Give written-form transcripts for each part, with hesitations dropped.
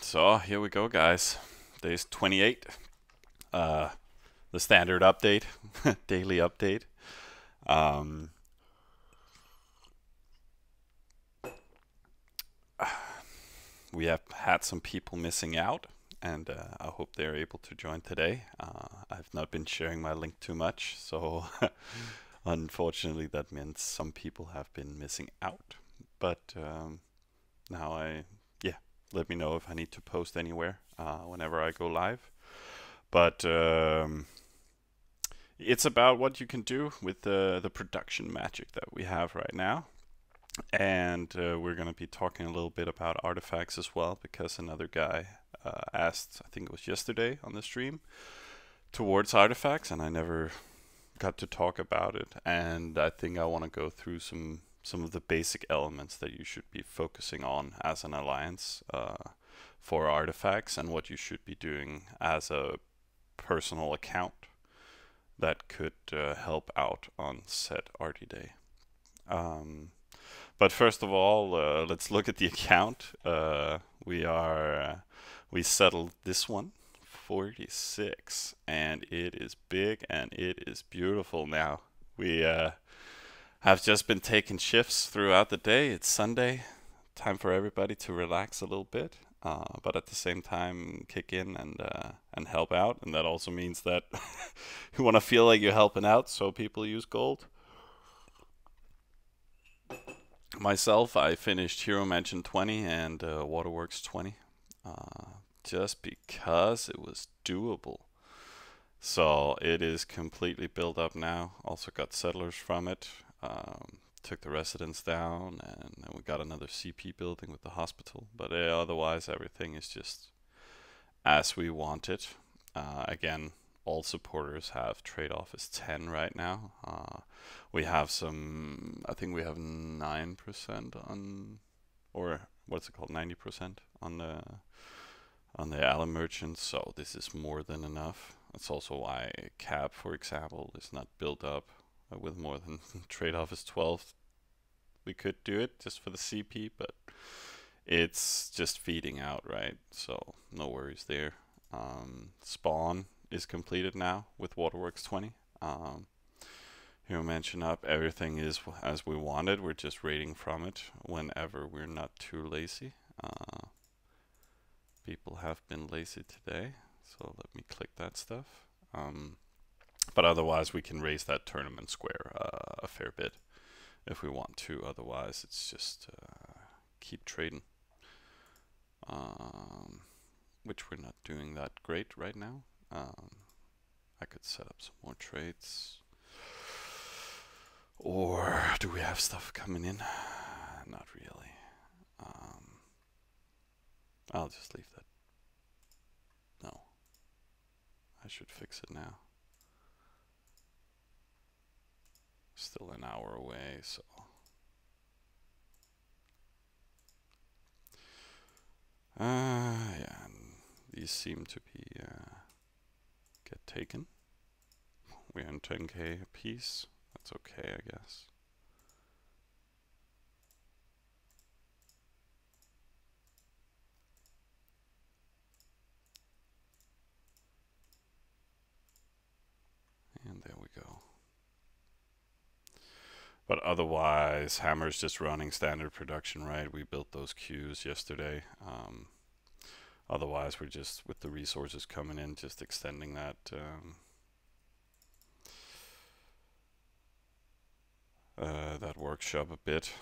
So here we go, guys. Day's 28. Uh, the standard update, daily update. Um, we have had some people missing out, and I hope they're able to join today. I've not been sharing my link too much, so unfortunately that means some people have been missing out. But now yeah, let me know if I need to post anywhere whenever I go live. But it's about what you can do with the production magic that we have right now. And we're going to be talking a little bit about artifacts as well, because another guy asked, I think it was yesterday on the stream, towards artifacts, and I never got to talk about it. And I think I want to go through some of the basic elements that you should be focusing on as an alliance for artifacts, and what you should be doing as a personal account that could help out on said Arty Day. Um, but first of all, let's look at the account. We settled this one, 46, and it is big and it is beautiful now. We have just been taking shifts throughout the day. It's Sunday, time for everybody to relax a little bit, but at the same time kick in and help out. And that also means that you want to feel like you're helping out, so people use gold. Myself, I finished Hero Mansion 20 and Waterworks 20, just because it was doable. So it is completely built up now. Also got settlers from it. Took the residence down, and then we got another CP building with the hospital. But otherwise, everything is just as we want it. Again, all supporters have trade off as 10 right now. We have some, I think we have 9% on, or what's it called, 90% on the ally merchants. So this is more than enough. That's also why Cap, for example, is not built up with more than trade off is 12. We could do it just for the CP, but it's just feeding out, right? So no worries there. Spawn is completed now with Waterworks 20. Hero Mansion up, everything is as we wanted. We're just raiding from it whenever we're not too lazy. People have been lazy today, so let me click that stuff. But otherwise, we can raise that tournament square a fair bit if we want to. Otherwise, it's just keep trading, which we're not doing that great right now. I could set up some more trades. Or do we have stuff coming in? Not really. I'll just leave that. No, I should fix it now. Still an hour away, so. Yeah, and these seem to be get taken. We're in 10k a piece. That's okay, I guess. And there we go. But otherwise, Hammer's just running standard production, right? We built those queues yesterday. Otherwise, we're just, with the resources coming in, just extending that workshop a bit.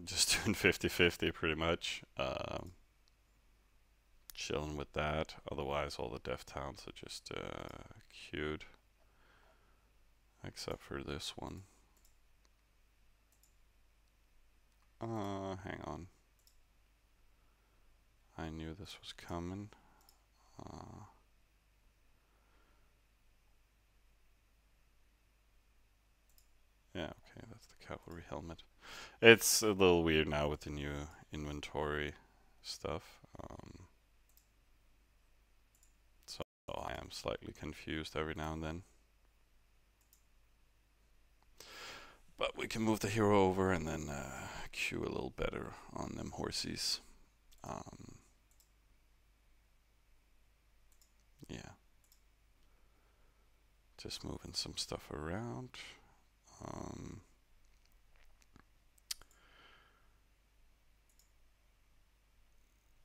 Just doing 50-50 pretty much. Chilling with that. Otherwise, all the dev towns are just queued. Except for this one. Hang on. I knew this was coming. Yeah, okay, that's the cavalry helmet. It's a little weird now with the new inventory stuff. So I am slightly confused every now and then. But we can move the hero over and then queue a little better on them horsies. Yeah. Just moving some stuff around.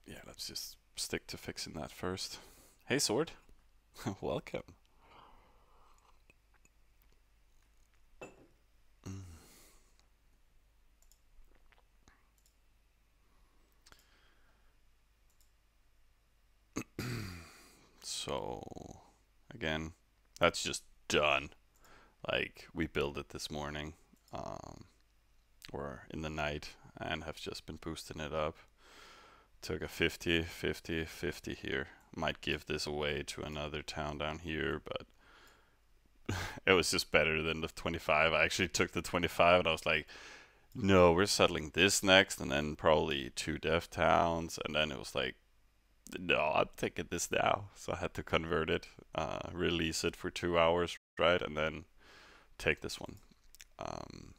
Yeah, let's just stick to fixing that first. Hey, Sword. Welcome. Mm. So, again, that's just done. Like, we built it this morning, or in the night, and have just been boosting it up. Took a 50, 50, 50 here. Might give this away to another town down here, but it was just better than the 25. I actually took the 25 and I was like, no, we're settling this next, and then probably 2 dev towns, and then it was like, no, I'm taking this now. So I had to convert it, release it for 2 hours, right, and then take this one. Um,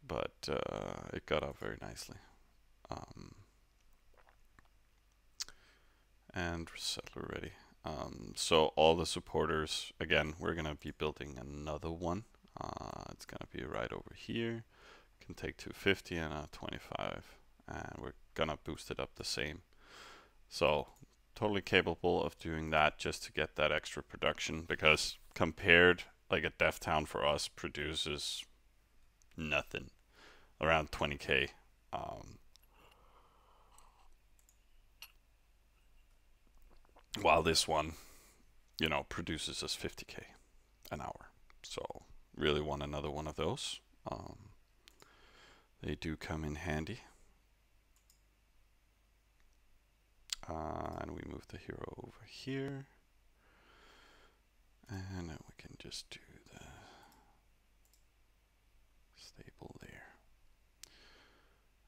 but it got up very nicely. Um, and settler ready. So all the supporters, again, we're gonna be building another one. It's gonna be right over here. Can take 250 and a 25, and we're gonna boost it up the same. So totally capable of doing that just to get that extra production, because compared, like a dev town for us produces nothing, around 20k. While this one, produces us 50k an hour. So really want another one of those. They do come in handy. And we move the hero over here. And then we can just do the stable there.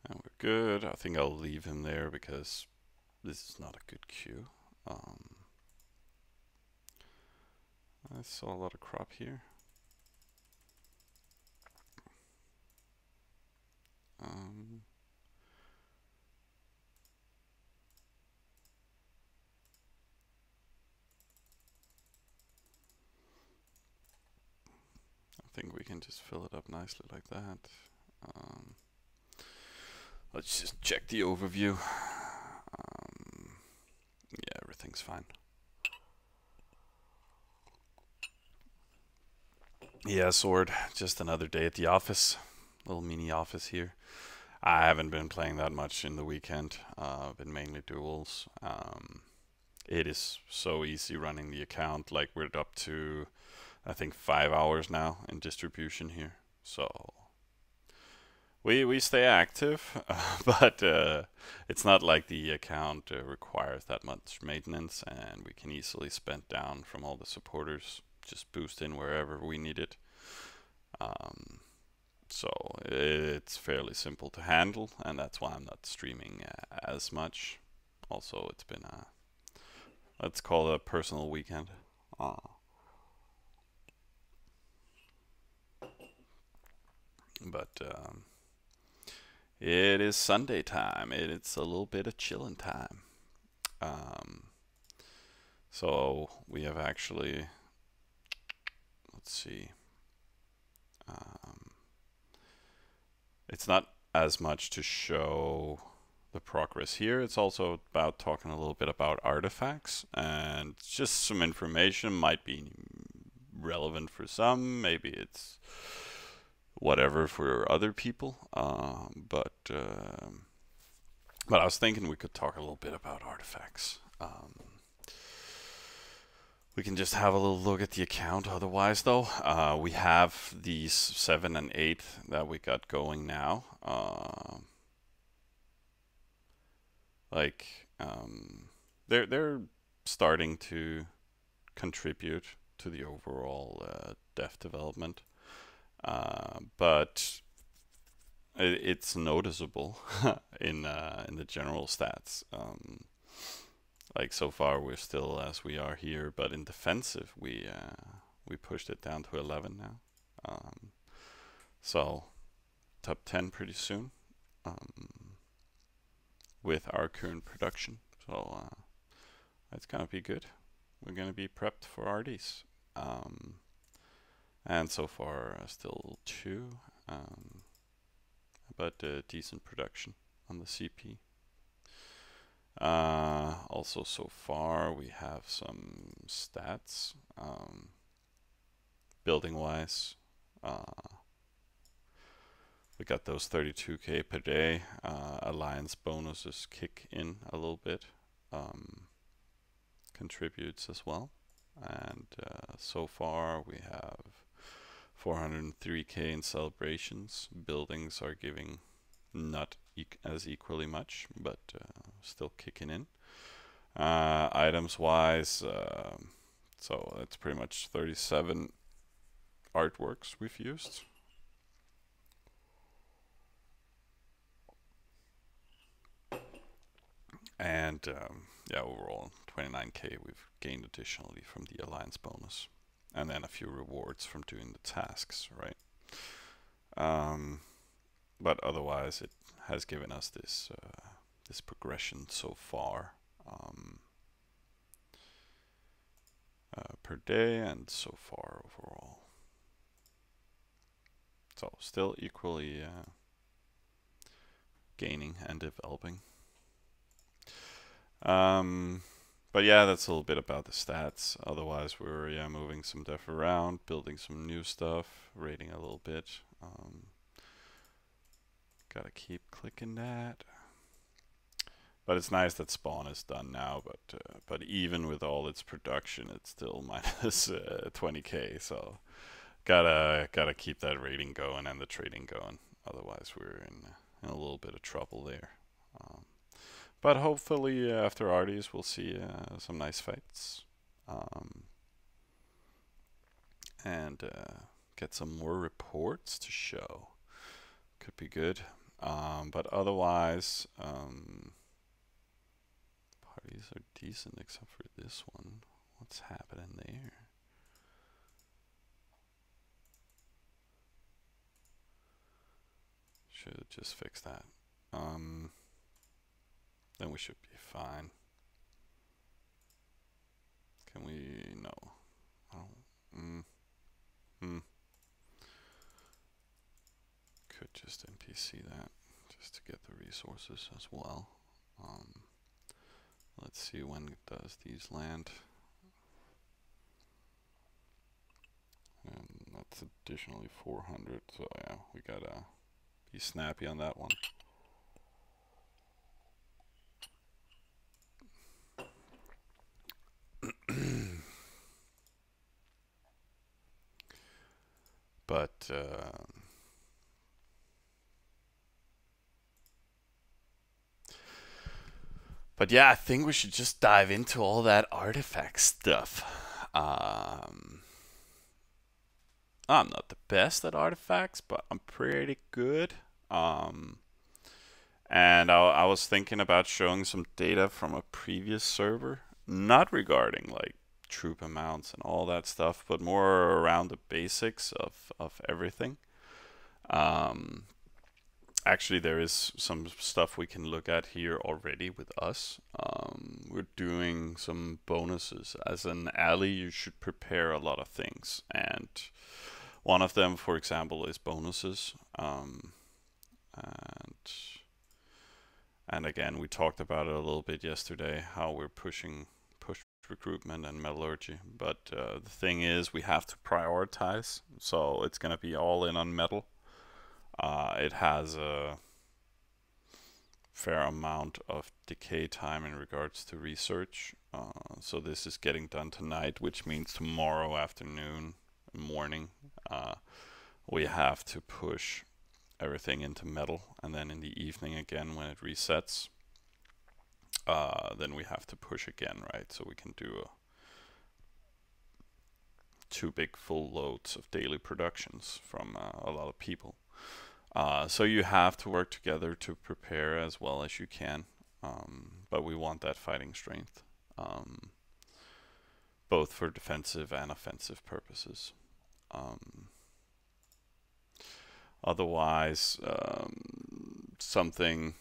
And we're good. I think I'll leave him there because this is not a good queue. I saw a lot of crop here. I think we can just fill it up nicely like that. Let's just check the overview. Yeah, everything's fine. Yeah, Sword. Just another day at the office. Little mini office here. I haven't been playing that much in the weekend. Been mainly duels. It is so easy running the account. Like, we're up to, I think, 5 hours now in distribution here. So we stay active, but it's not like the account requires that much maintenance, and we can easily spend down from all the supporters. Just boost in wherever we need it. So it's fairly simple to handle, and that's why I'm not streaming as much. Also, it's been a, let's call it a personal weekend. But it is Sunday time. It's a little bit of chilling time. So we have actually, let's see. It's not as much to show the progress here. It's also about talking a little bit about artifacts, and just some information might be relevant for some. Maybe it's whatever for other people. But I was thinking we could talk a little bit about artifacts. We can just have a little look at the account. Otherwise, though, we have these 7 and 8 that we got going now. They're starting to contribute to the overall dev development, but it's noticeable in the general stats. Like, so far we're still as we are here, but in defensive we pushed it down to 11 now. So top 10 pretty soon with our current production. So it's gonna be good. We're gonna be prepped for RDs. And so far still 2, but decent production on the CP. Also so far we have some stats, building wise. We got those 32k per day. Alliance bonuses kick in a little bit, contributes as well. And so far we have 403k in celebrations. Buildings are giving not as equally much, but still kicking in. Items wise, so it's pretty much 37 artworks we've used. And yeah, overall 29k we've gained additionally from the alliance bonus, and then a few rewards from doing the tasks, right? But otherwise, it has given us this this progression so far, per day and so far overall. So still equally gaining and developing. But yeah, that's a little bit about the stats. Otherwise, we're moving some stuff around, building some new stuff, rating a little bit. Gotta keep clicking that. But it's nice that spawn is done now. But even with all its production, it's still minus 20k. So gotta keep that rating going and the trading going. Otherwise, we're in a little bit of trouble there. But hopefully after RDs we'll see some nice fights, and get some more reports to show. Could be good. But otherwise, parties are decent except for this one. What's happening there? Should just fix that. Then we should be fine. Can we? No. Oh. Could just NPC that just to get the resources as well. Let's see when does these land. And that's additionally 400. So yeah, we gotta be snappy on that one. But yeah, I think we should just dive into all that artifact stuff. I'm not the best at artifacts, but I'm pretty good. And I was thinking about showing some data from a previous server, not regarding like troop amounts and all that stuff, but more around the basics of everything. Actually, there is some stuff we can look at here already with us. We're doing some bonuses. As an ally, you should prepare a lot of things, and one of them, for example, is bonuses. And again, we talked about it a little bit yesterday, how we're push recruitment and metallurgy. But the thing is, we have to prioritize. So it's going to be all in on metal. It has a fair amount of decay time in regards to research. So this is getting done tonight, which means tomorrow afternoon, morning, we have to push everything into metal, and then in the evening again when it resets, then we have to push again, right? So we can do 2 big full loads of daily productions from a lot of people. So you have to work together to prepare as well as you can, but we want that fighting strength, both for defensive and offensive purposes. Otherwise, something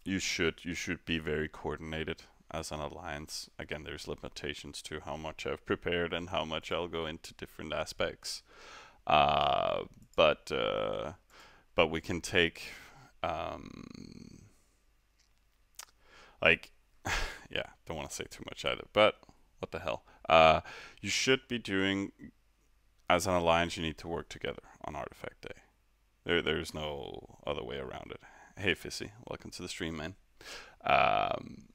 you should be very coordinated. as an alliance. Again, there's limitations to how much I've prepared and how much I'll go into different aspects. Uh, but uh, but we can take like yeah, don't want to say too much either. But what the hell? You should be doing as an alliance. You need to work together on Artifact Day. There's no other way around it. Hey, Fizzy, welcome to the stream, man. Um,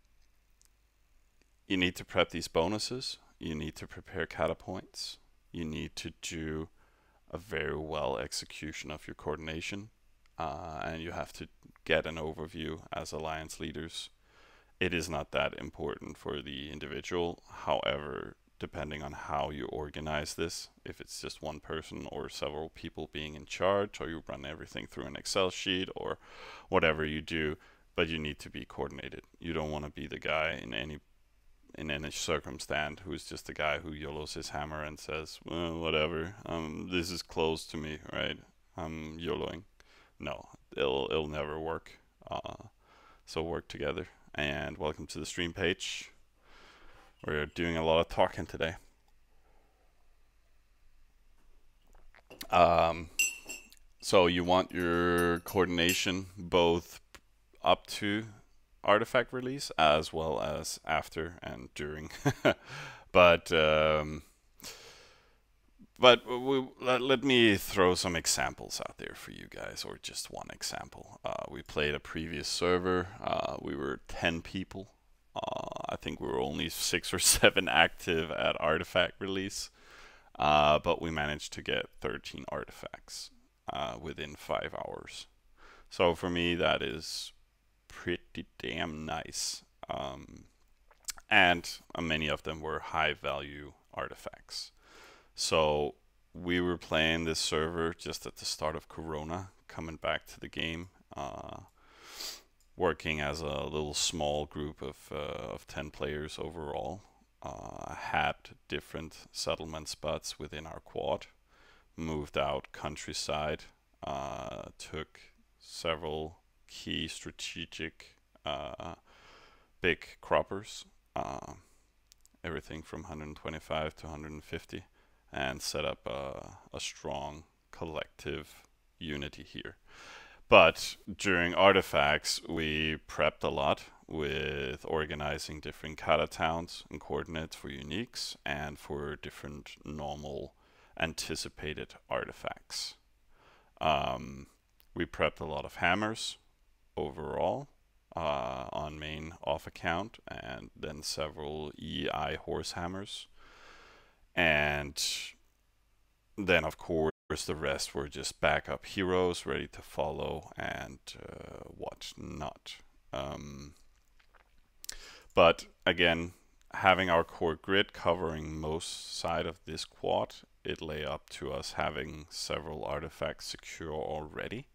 you need to prep these bonuses. You need to prepare kata points. You need to do a very well execution of your coordination, and you have to get an overview as alliance leaders. It is not that important for the individual. However, depending on how you organize this, if it's just one person or several people being in charge, or you run everything through an Excel sheet or whatever you do, but you need to be coordinated. You don't want to be the guy in any circumstance who is just the guy who YOLOs his hammer and says, well, whatever, this is close to me, right? I'm YOLOing. No, it'll never work. So work together. And welcome to the stream page. We're doing a lot of talking today. So you want your coordination both up to artifact release as well as after and during. but let me throw some examples out there for you guys, or just one example. We played a previous server. We were 10 people. I think we were only 6 or 7 active at artifact release, but we managed to get 13 artifacts within 5 hours. So for me, that is pretty damn nice. And many of them were high value artifacts. So we were playing this server just at the start of Corona, coming back to the game, working as a little small group of 10 players overall. Had different settlement spots within our quad, moved out countryside, took several key strategic big croppers, everything from 125 to 150, and set up a strong collective unity here. But during artifacts, we prepped a lot with organizing different kata towns and coordinates for uniques and for different normal anticipated artifacts. We prepped a lot of hammers overall on main off account, and then several EI horse hammers. And then, of course, the rest were just backup heroes ready to follow and what not. But again, having our core grid covering most side of this quad, it lay up to us having several artifacts secure already.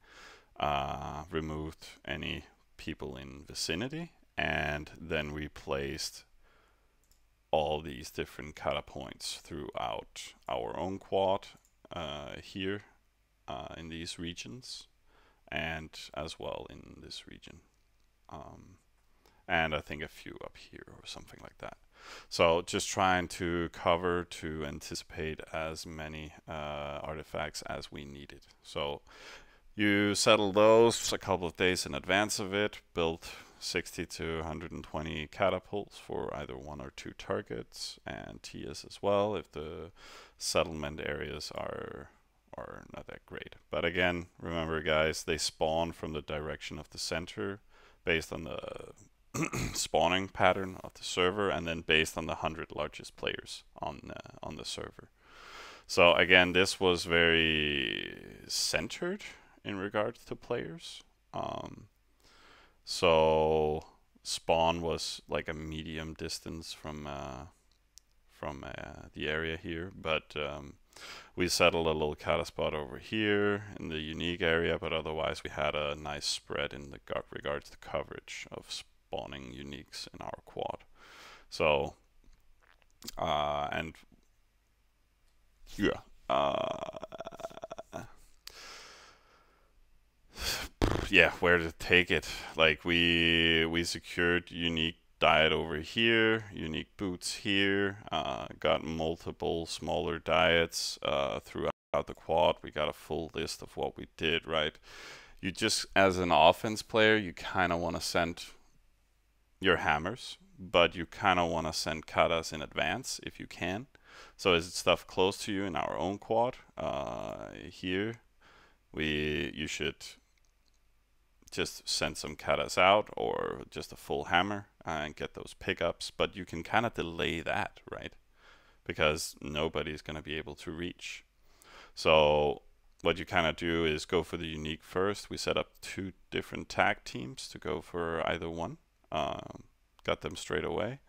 Removed any people in vicinity, and then we placed all these different kata points throughout our own quad here in these regions, and as well in this region, and I think a few up here or something like that. So just trying to cover to anticipate as many artifacts as we needed. So you settle those a couple of days in advance of it, built 60 to 120 catapults for either 1 or 2 targets, and TS as well if the settlement areas are not that great. But again, remember guys, they spawn from the direction of the center based on the spawning pattern of the server, and then based on the 100 largest players on the server. So again, this was very centered in regards to players. So spawn was like a medium distance from the area here, but we settled a little kata spot over here in the unique area, but otherwise we had a nice spread in the regards to coverage of spawning uniques in our quad. So and yeah, yeah, where to take it? Like we secured unique diet over here, unique boots here, got multiple smaller diets throughout the quad. We got a full list of what we did, right? You just, as an offense player, you kind of want to send your hammers, but you kind of want to send katas in advance if you can. So is it stuff close to you in our own quad? Here, you should just send some katas out or just a full hammer and get those pickups, but you can kind of delay that, right? Because nobody's going to be able to reach. So what you kind of do is go for the unique first. We set up 2 different tag teams to go for either one. Got them straight away.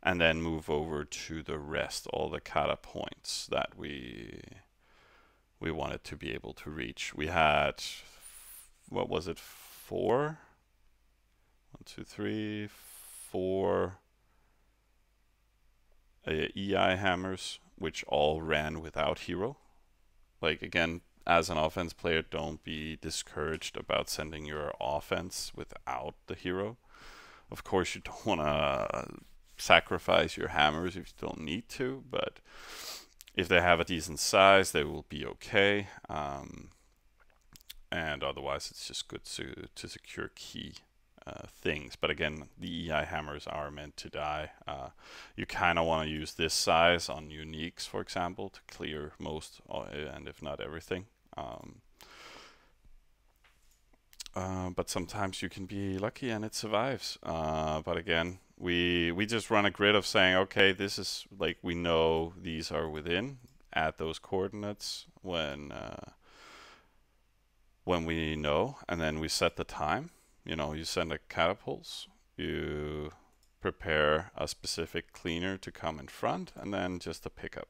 And then move over to the rest, all the kata points that we wanted to be able to reach. We had, what was it, 4? 1, 2, 3, 4 EI hammers, which all ran without hero. Like, again, as an offense player, don't be discouraged about sending your offense without the hero. Of course, you don't want to sacrifice your hammers if you don't need to, but if they have a decent size, they will be okay. And otherwise, it's just good to secure key things. But again, the EI hammers are meant to die. You kind of want to use this size on uniques, for example, to clear most, and if not everything. But sometimes you can be lucky and it survives. But again, we just run a grid of saying, okay, this is like, we know these are within at those coordinates when we know, and then we set the time. You know, you send a catapults, you prepare a specific cleaner to come in front, and then just a pickup.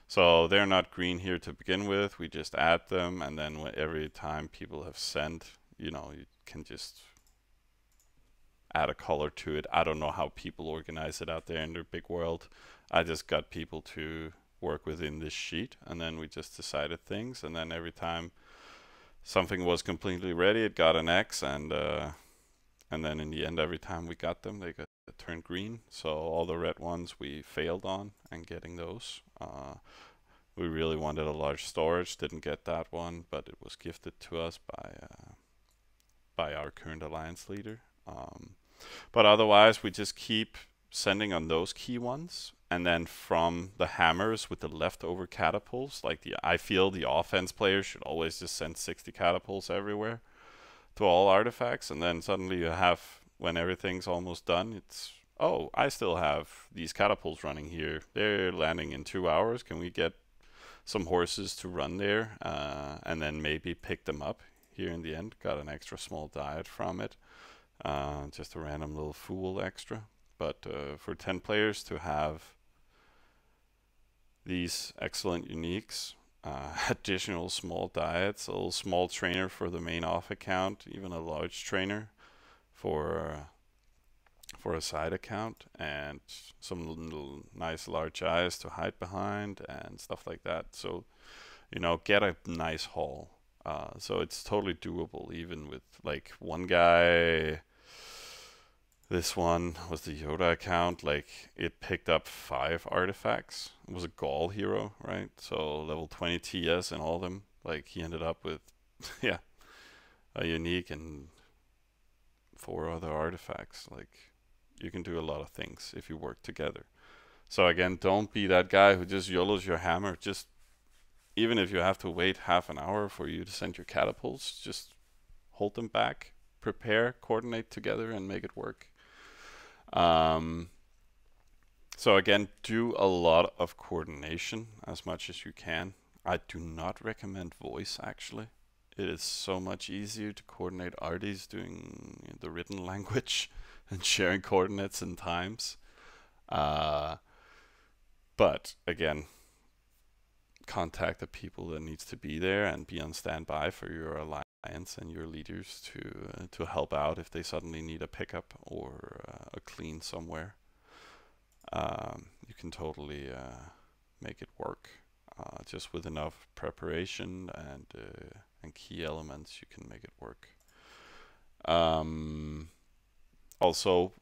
So they're not green here to begin with. We just add them, and then every time people have sent, you know, you can just add a color to it. I don't know how people organize it out there in their big world. I just got people to work within this sheet, and then we just decided things, and then every time something was completely ready, it got an X, and then in the end, every time we got them, they got turned green. So all the red ones we failed on and getting those. We really wanted a large storage, didn't get that one, but it was gifted to us by our current alliance leader. But otherwise, we just keep sending on those key ones, and then from the hammers with the leftover catapults, like I feel the offense players should always just send 60 catapults everywhere to all artifacts, and then suddenly you have, when everything's almost done, it's, oh, I still have these catapults running here. They're landing in 2 hours. Can we get some horses to run there, and then maybe pick them up here in the end? Got an extra small diet from it. Just a random little fool extra. But for 10 players to have these excellent uniques, additional small diets, a little small trainer for the main off account, even a large trainer for a side account, and some little nice large eyes to hide behind and stuff like that. So, you know, get a nice haul. So it's totally doable, even with like one guy. This one was the Yoda account. Like, it picked up 5 artifacts. It was a Gaul hero, right? So level 20 TS and all of them. Like, he ended up with, yeah, a unique and 4 other artifacts. Like, you can do a lot of things if you work together. So again, don't be that guy who just YOLOs your hammer. Just, even if you have to wait half an hour for you to send your catapults, just hold them back, prepare, coordinate together, and make it work. So again, do a lot of coordination as much as you can. I do not recommend voice, actually. It is so much easier to coordinate arties doing the written language and sharing coordinates and times. But again, contact the people that needs to be there and be on standby for your alliance and your leaders to help out if they suddenly need a pickup or a clean somewhere. You can totally make it work. Just with enough preparation and key elements, you can make it work. Also,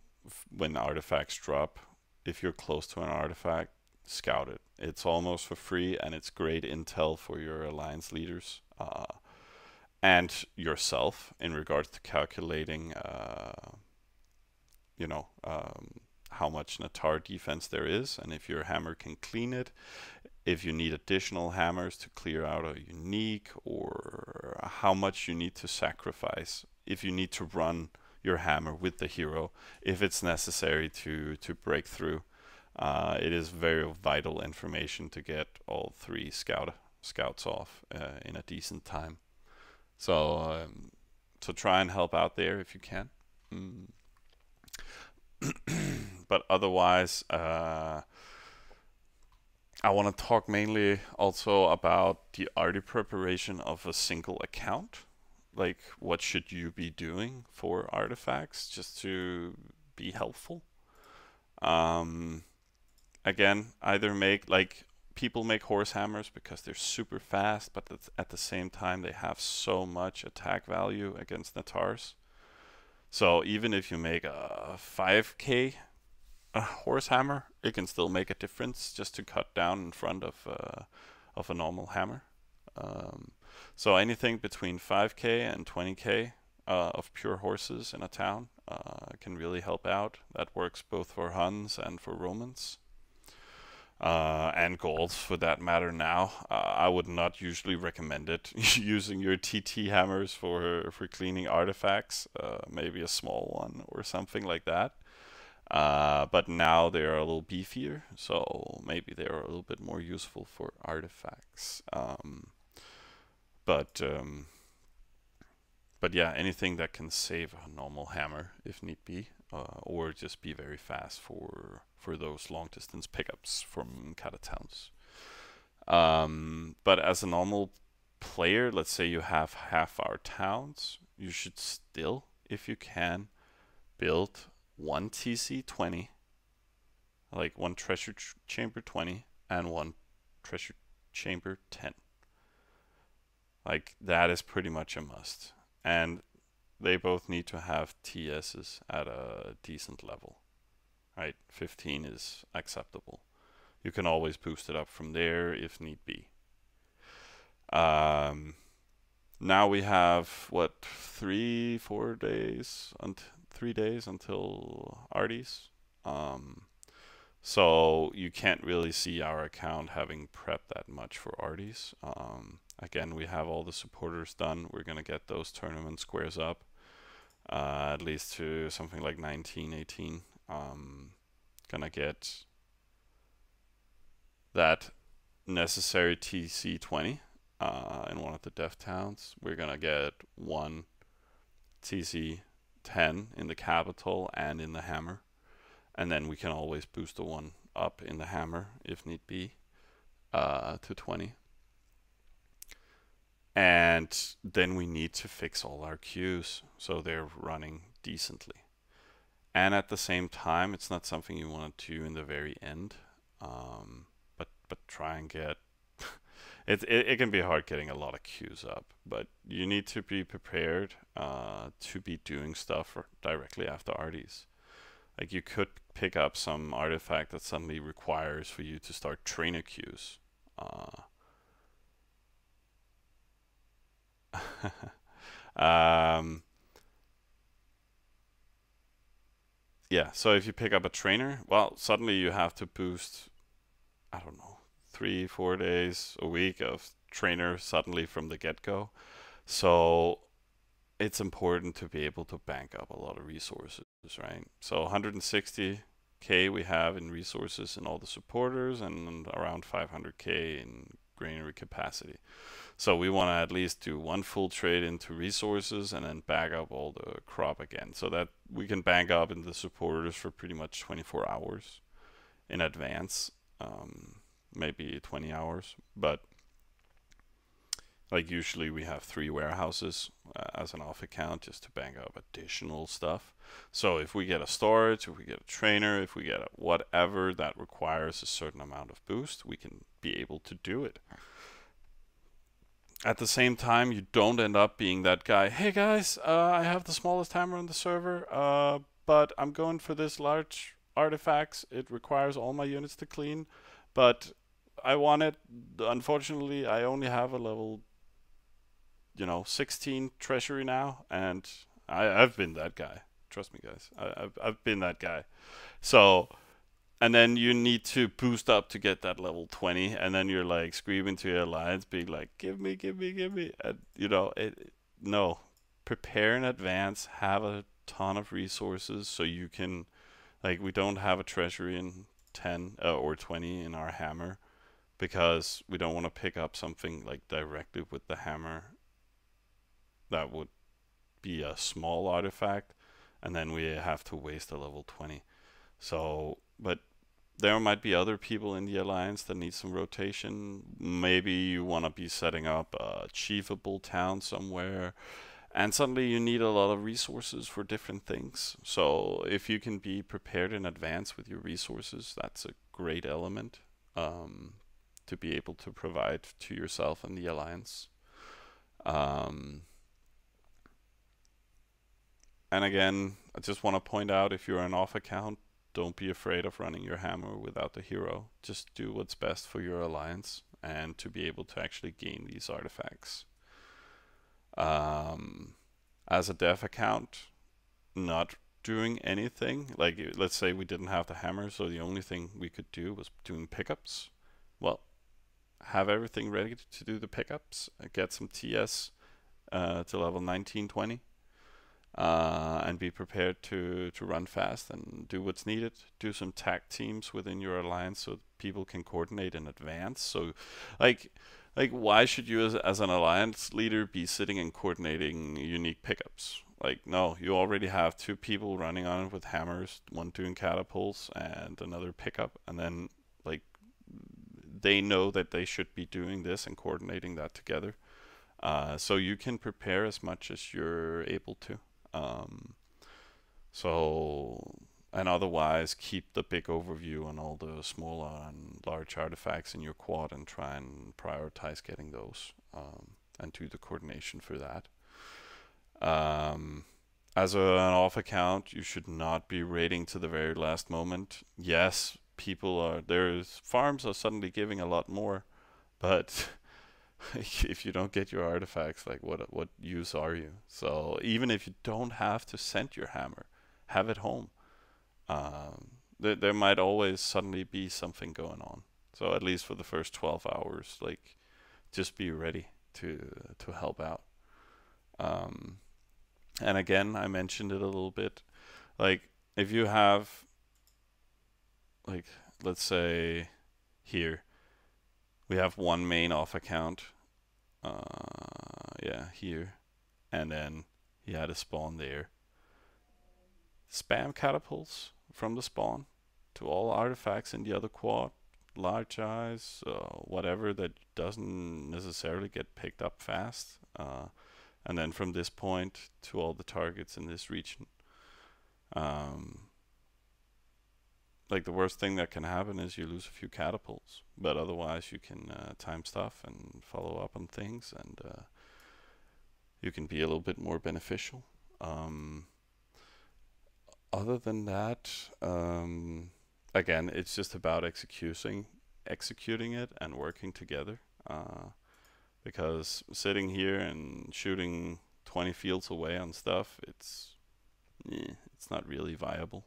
when artifacts drop, if you're close to an artifact, scout it. It's almost for free, and it's great intel for your alliance leaders and yourself in regards to calculating, you know, how much Natar defense there is, and if your hammer can clean it. If you need additional hammers to clear out a unique, or how much you need to sacrifice if you need to run your hammer with the hero if it's necessary to break through. It is very vital information to get all three scouts off in a decent time. So try and help out there if you can. Mm. But otherwise, I want to talk mainly also about the arty preparation of a single account. Like, what should you be doing for artifacts just to be helpful? Um, Again, either make, like, people make horse hammers because they're super fast, but at the same time they have so much attack value against Natars. So even if you make a 5k horse hammer, it can still make a difference just to cut down in front of a normal hammer. Um, so anything between 5k and 20k of pure horses in a town can really help out. That works both for Huns and for Romans. And Gauls for that matter now. I would not usually recommend it using your TT hammers for cleaning artifacts, maybe a small one or something like that. But now they are a little beefier, so maybe they are a little bit more useful for artifacts. But but yeah, anything that can save a normal hammer if need be, or just be very fast for those long distance pickups from catatowns. But as a normal player, let's say you have half our towns, you should still, if you can, build one TC20, like one treasure chamber 20 and one treasure chamber 10. Like, that is pretty much a must. And they both need to have TSs at a decent level. Right, 15 is acceptable. You can always boost it up from there if need be. Now we have what, 3 days until Arties. So you can't really see our account having prepped that much for Arties. Again, we have all the supporters done. We're gonna get those tournament squares up, at least to something like 19, 18. Gonna get that necessary TC20 in one of the dev towns. We're gonna get one TC10 in the capital and in the hammer, and then we can always boost the one up in the hammer if need be to 20. And then we need to fix all our queues so they're running decently. And at the same time, it's not something you want to do in the very end, but try and get it can be hard getting a lot of queues up, but you need to be prepared to be doing stuff directly after Arties. Like, you could pick up some artifact that suddenly requires for you to start trainer queues. um, yeah, so if you pick up a trainer, well, suddenly you have to boost, I don't know, 3-4 days a week of trainer suddenly from the get-go. So it's important to be able to bank up a lot of resources, right? So 160k we have in resources and all the supporters, and around 500k in granary capacity. So we want to at least do one full trade into resources and then back up all the crop again, so that we can bank up in the supporters for pretty much 24 hours in advance, maybe 20 hours. But like, usually we have 3 warehouses as an off account just to bank up additional stuff. So if we get a storage, if we get a trainer, if we get a whatever that requires a certain amount of boost, we can be able to do it. At the same time, you don't end up being that guy, hey guys, I have the smallest hammer on the server, but I'm going for this large artifacts. It requires all my units to clean, but I want it. Unfortunately, I only have a level, 16 treasury now, and I've been that guy. Trust me, guys. I've been that guy. So, and then you need to boost up to get that level 20, and then you're like screaming to your alliance, being like, "Give me, give me, give me!" And no, prepare in advance. Have a ton of resources so you can, like, we don't have a treasury in 10 or 20 in our hammer because we don't want to pick up something like directly with the hammer that would be a small artifact, and then we have to waste a level 20. So, but there might be other people in the alliance that need some rotation. Maybe you want to be setting up a achievable town somewhere, and suddenly you need a lot of resources for different things. So if you can be prepared in advance with your resources, that's a great element to be able to provide to yourself and the alliance. Um, and again, I just want to point out, if you're an off account, don't be afraid of running your hammer without the hero. Just do what's best for your alliance and to be able to actually gain these artifacts. As a dev account, not doing anything, like let's say we didn't have the hammer, so the only thing we could do was doing pickups. Well, have everything ready to do the pickups, get some TS to level 19, 20, and be prepared to run fast and do what's needed. Do some tag teams within your alliance so people can coordinate in advance. So, like, why should you as an alliance leader be sitting and coordinating unique pickups? Like, no, you already have two people running on it with hammers, one doing catapults and another pickup, and then like they know that they should be doing this and coordinating that together. So you can prepare as much as you're able to. Um, so, and otherwise keep the big overview on all the smaller and large artifacts in your quad and try and prioritize getting those, and do the coordination for that. As an off account, you should not be raiding to the very last moment. Yes, there's farms are suddenly giving a lot more, but if you don't get your artifacts, like what use are you? So even if you don't have to send your hammer, have it home. There might always suddenly be something going on. So at least for the first 12 hours, like, just be ready to help out. Um, and again, I mentioned it a little bit. Like, if you have, like, let's say here we have one main off account, yeah, here, and then he had a spawn there. Spam catapults from the spawn to all artifacts in the other quad, large eyes, whatever that doesn't necessarily get picked up fast, and then from this point to all the targets in this region. Like, the worst thing that can happen is you lose a few catapults, but otherwise you can time stuff and follow up on things, and you can be a little bit more beneficial. Other than that, again, it's just about executing it and working together. Because sitting here and shooting 20 fields away on stuff, it's not really viable.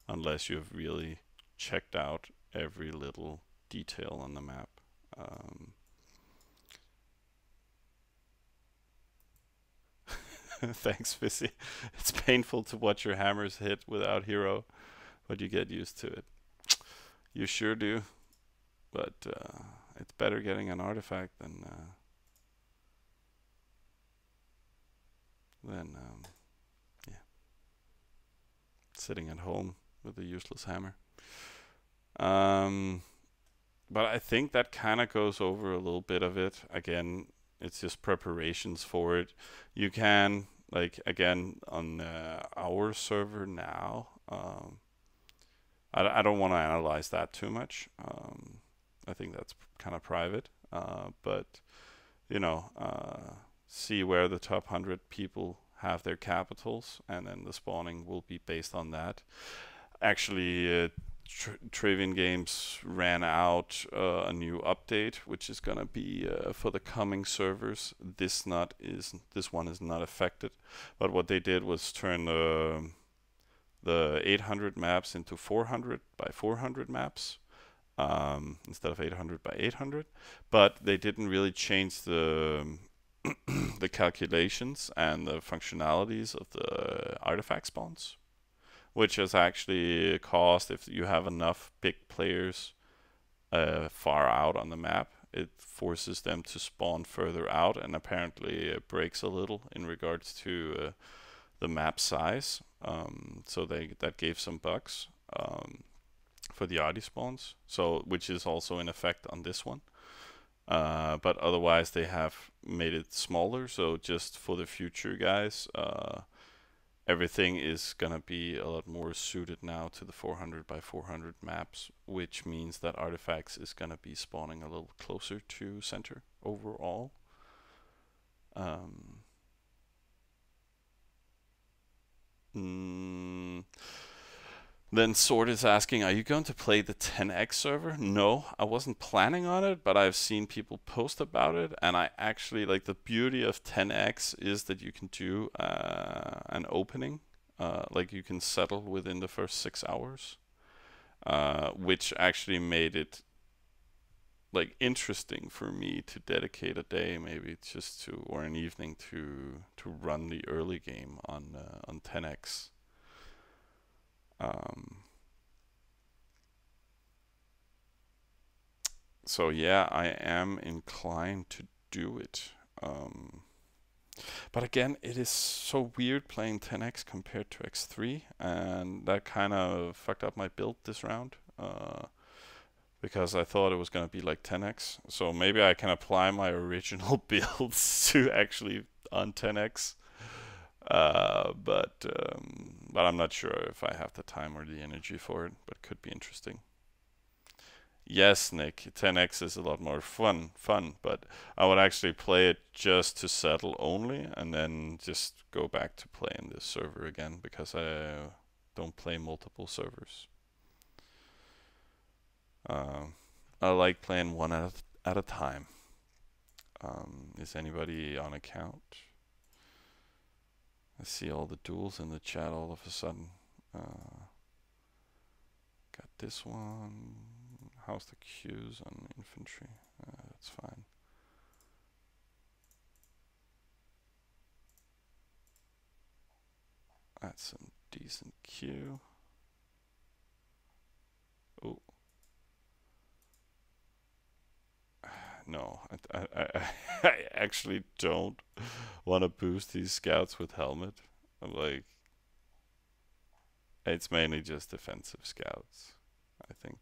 Unless you've really checked out every little detail on the map. Thanks, Fizzy. It's painful to watch your hammers hit without hero, but you get used to it. You sure do, but it's better getting an artifact than yeah, sitting at home with a useless hammer. But I think that kind of goes over a little bit of it. Again, it's just preparations for it. You can, like, again, on our server now, I don't want to analyze that too much. I think that's kind of private. But, see where the top 100 people have their capitals, and then the spawning will be based on that. Actually, Trivian Games ran out a new update, which is gonna be for the coming servers. This one is not affected, but what they did was turn the 800 maps into 400 by 400 maps, instead of 800 by 800. But they didn't really change the the calculations and the functionalities of the artifact spawns, which has actually caused, if you have enough big players far out on the map, it forces them to spawn further out, and apparently it breaks a little in regards to the map size. So that gave some bugs for the arty spawns, so which is also in effect on this one. But otherwise they have made it smaller, so just for the future, guys, everything is gonna be a lot more suited now to the 400 by 400 maps, which means that artifacts is gonna be spawning a little closer to center overall. Then Sword is asking, are you going to play the 10x server? No, I wasn't planning on it, but I've seen people post about it, and I actually like the beauty of 10x is that you can do an opening, like you can settle within the first 6 hours, which actually made it like interesting for me to dedicate a day, maybe just to, or an evening to run the early game on 10x. So yeah, I am inclined to do it. But again, it is so weird playing 10x compared to x3, and that kind of fucked up my build this round. Because I thought it was going to be like 10x. So maybe I can apply my original builds to actually on 10x. But I'm not sure if I have the time or the energy for it, but could be interesting. Yes, Nick, 10x is a lot more fun, but I would actually play it just to settle only, and then just go back to playing this server again, because I don't play multiple servers. I like playing one at a time. Is anybody on account? I see all the duels in the chat all of a sudden. Got this one. How's the queues on infantry? That's fine. That's some decent queue. Oh. No, I actually don't want to boost these scouts with helmet. I'm like, it's mainly just defensive scouts, I think.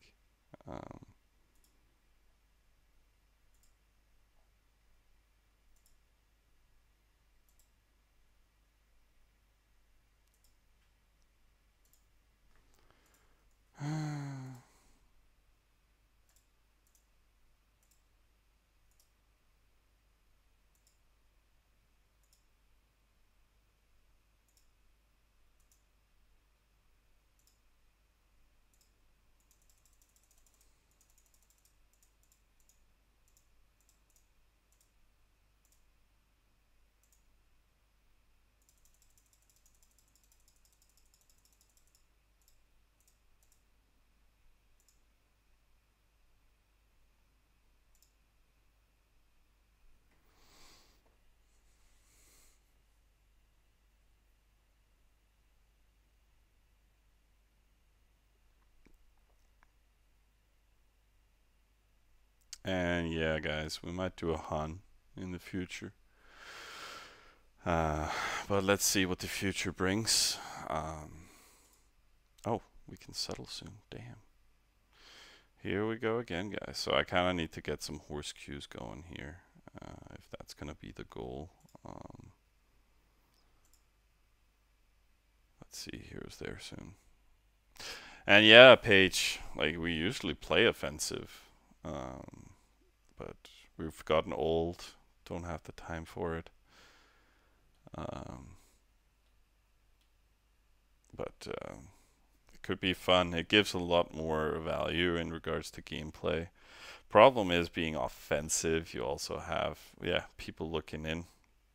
And yeah, guys, we might do a Han in the future. But let's see what the future brings. Oh, we can settle soon. Damn. Here we go again, guys. So I kind of need to get some horse queues going here, if that's gonna be the goal. Let's see, here's there soon. And yeah, Paige, like we usually play offensive, but we've gotten old, don't have the time for it. but it could be fun. It gives a lot more value in regards to gameplay. Problem is being offensive. You also have, yeah, people looking in,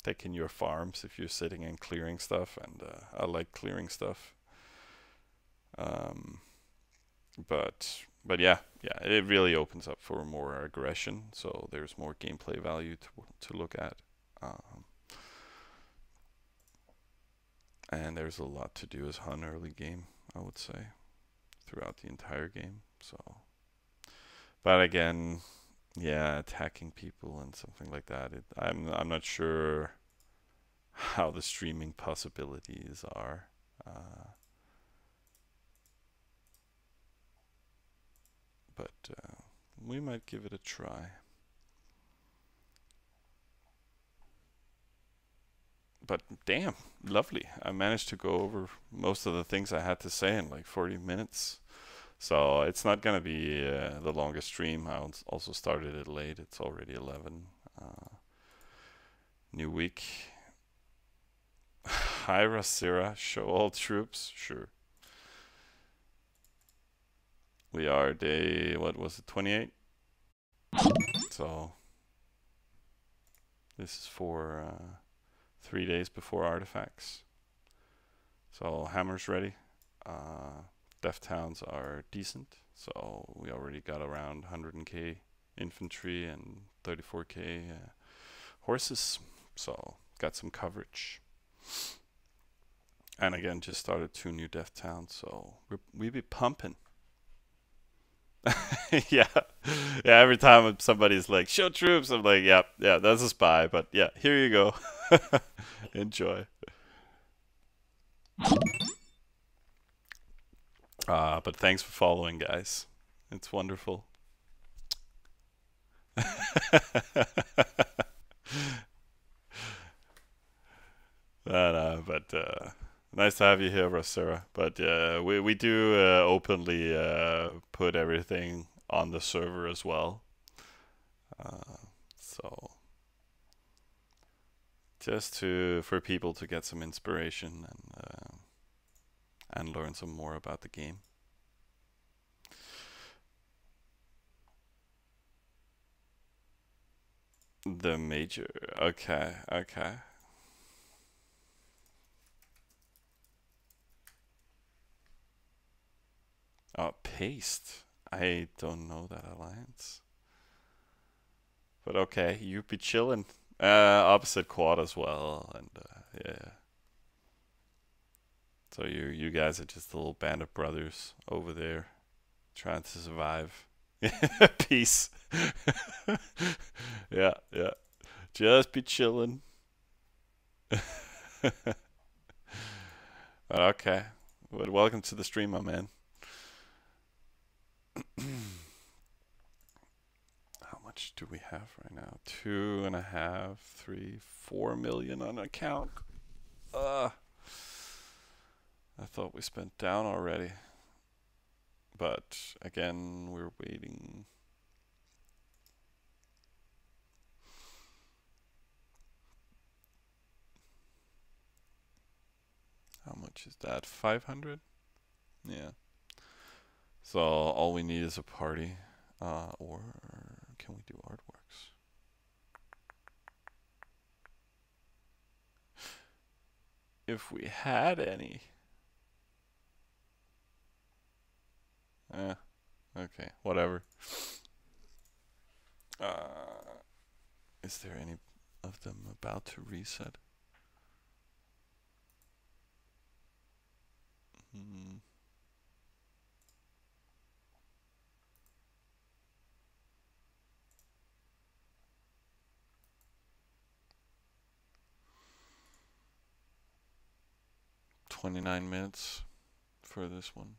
taking your farms if you're sitting and clearing stuff, and I like clearing stuff. Um, but yeah, it really opens up for more aggression. So there's more gameplay value to look at, um, and there's a lot to do as Hun early game, I would say, throughout the entire game. So, but again, yeah, attacking people and something like that. I'm not sure how the streaming possibilities are. Uh, but we might give it a try. But damn, lovely. I managed to go over most of the things I had to say in like 40 minutes. So it's not gonna be the longest stream. I also started it late. It's already 11. New week. Hi Rasira, show all troops. Sure. We are day, what was it, 28? So this is for 3 days before artifacts. So hammer's ready. Death towns are decent. So we already got around 100k infantry and 34k horses. So got some coverage. And again, just started 2 new death towns. So we be pumping. Yeah, yeah. Every time somebody's like, "Show troops," I'm like, "Yep, yeah, that's a spy." But yeah, here you go. Enjoy. But thanks for following, guys. It's wonderful. But nice to have you here, Rosera. But we do openly put everything on the server as well. So just to for people to get some inspiration and learn some more about the game. The major. Okay, okay. Oh, paste. I don't know that alliance. But okay, you be chilling. Opposite quad as well, and yeah. So you guys are just a little band of brothers over there, trying to survive. Peace. Yeah, yeah. Just be chilling. Okay. Well, welcome to the stream, my man. How much do we have right now? 2.5, 3, 4 million on account. I thought we spent down already. But again, we're waiting. How much is that? 500? Yeah. So all we need is a party. Or can we do artworks? If we had any. Okay, whatever. Is there any of them about to reset? 29 minutes for this one.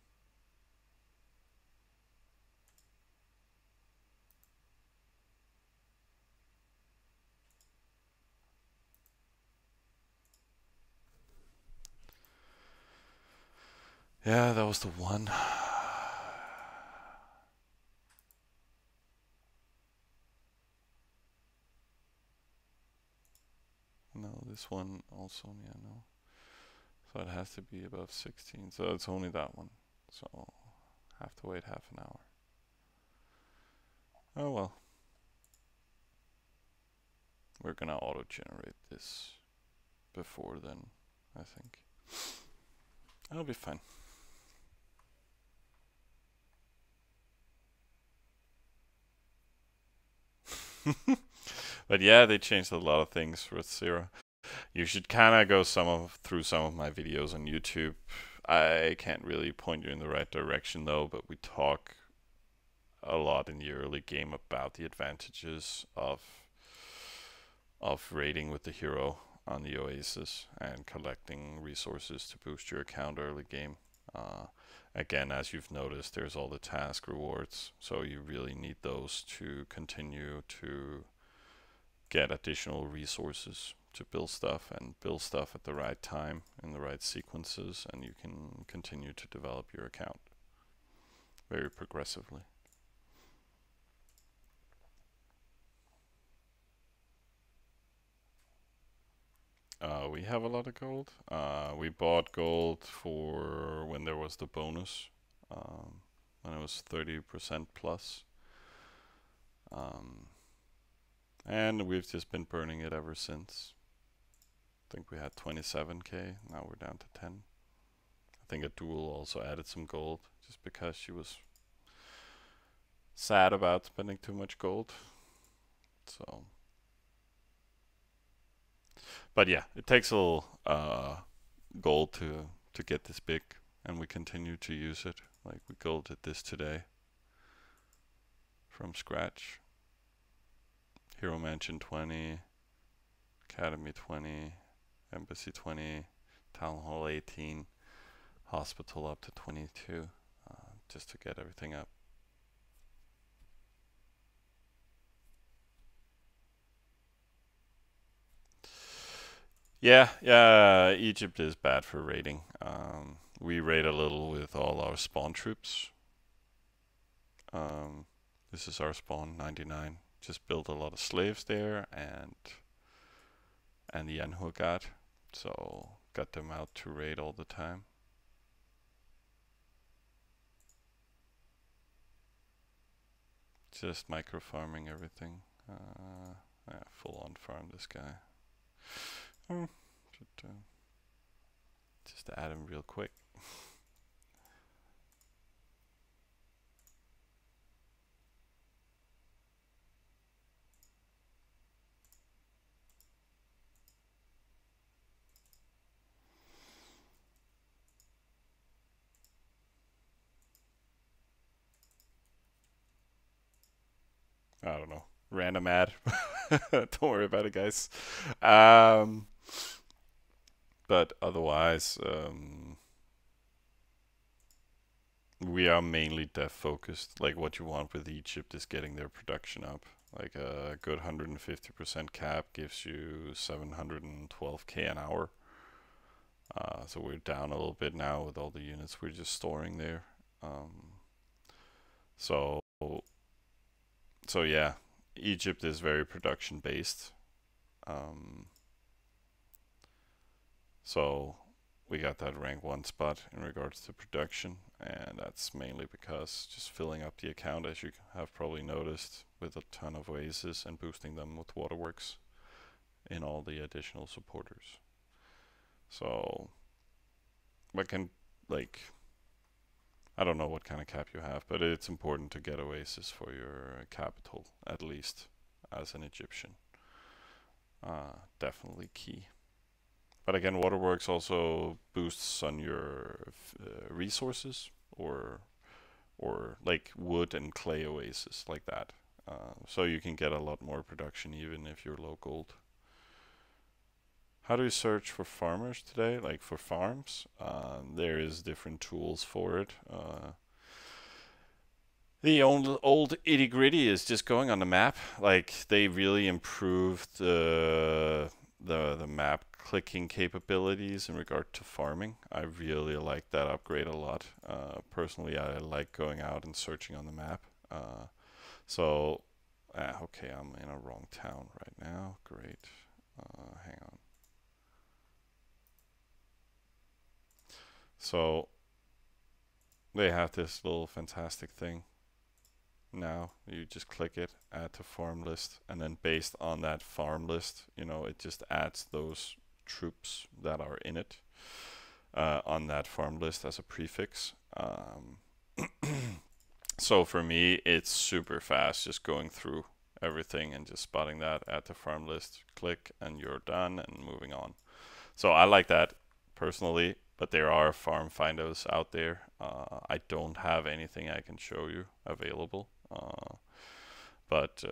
Yeah, that was the one. No, this one also, yeah, no. So it has to be above 16. So it's only that one. So have to wait half an hour. Oh well. We're gonna auto-generate this before then, I think. That'll be fine. But yeah, they changed a lot of things with Zero. You should kind of go through some of my videos on YouTube. I can't really point you in the right direction though, but we talk a lot in the early game about the advantages of raiding with the hero on the Oasis and collecting resources to boost your account early game. Again, as you've noticed, there's all the task rewards, so you really need those to continue to get additional resources to build stuff and build stuff at the right time in the right sequences, and you can continue to develop your account very progressively. We have a lot of gold. We bought gold for when there was the bonus, when it was 30% plus. And we've just been burning it ever since. I think we had 27k, now we're down to 10. I think a duel also added some gold, just because she was sad about spending too much gold. So, but yeah, it takes a little gold to get this big, and we continue to use it. Like we golded this today from scratch. Hero Mansion 20, Academy 20, Embassy 20, Town Hall 18, Hospital up to 22, just to get everything up. Yeah, Egypt is bad for raiding. We raid a little with all our spawn troops. This is our spawn 99. Just built a lot of slaves there and the Yanhugat, so got them out to raid all the time. Just micro farming everything. Yeah, full on farm this guy. Just add him real quick. I don't know. Random ad. Don't worry about it, guys. But otherwise, we are mainly dev focused. Like what you want with Egypt is getting their production up. Like a good 150% cap gives you 712k an hour. So we're down a little bit now with all the units we're just storing there. So yeah, Egypt is very production based. So we got that rank 1 spot in regards to production, and that's mainly because just filling up the account, as you have probably noticed, with a ton of oases and boosting them with waterworks in all the additional supporters. So what can, like, I don't know what kind of cap you have, but it's important to get oasis for your capital, at least as an Egyptian. Definitely key. But again, waterworks also boosts on your resources, or like wood and clay oasis, like that. So you can get a lot more production even if you're low gold. How do you search for farmers today? Like for farms, there is different tools for it. The old itty gritty is just going on the map. Like they really improved the map clicking capabilities in regard to farming. I really like that upgrade a lot. Personally, I like going out and searching on the map. Okay, I'm in a wrong town right now. Great. Hang on. So they have this little fantastic thing. Now you just click it, add to farm list, and then based on that farm list, it just adds those troops that are in it on that farm list as a prefix. So for me, it's super fast, just going through everything and just spotting that at the farm list, click, and you're done and moving on. So I like that personally, but there are farm finders out there. I don't have anything I can show you available, but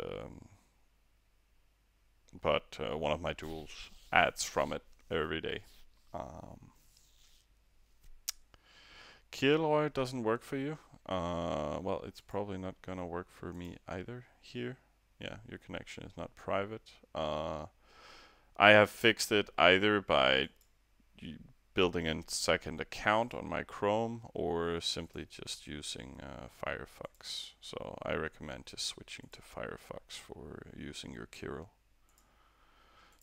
one of my tools adds from it every day. Kilroy doesn't work for you. Well, it's probably not gonna work for me either here. Yeah, your connection is not private. I have fixed it either by building a second account on my Chrome or simply just using Firefox. So I recommend just switching to Firefox for using your Kirill.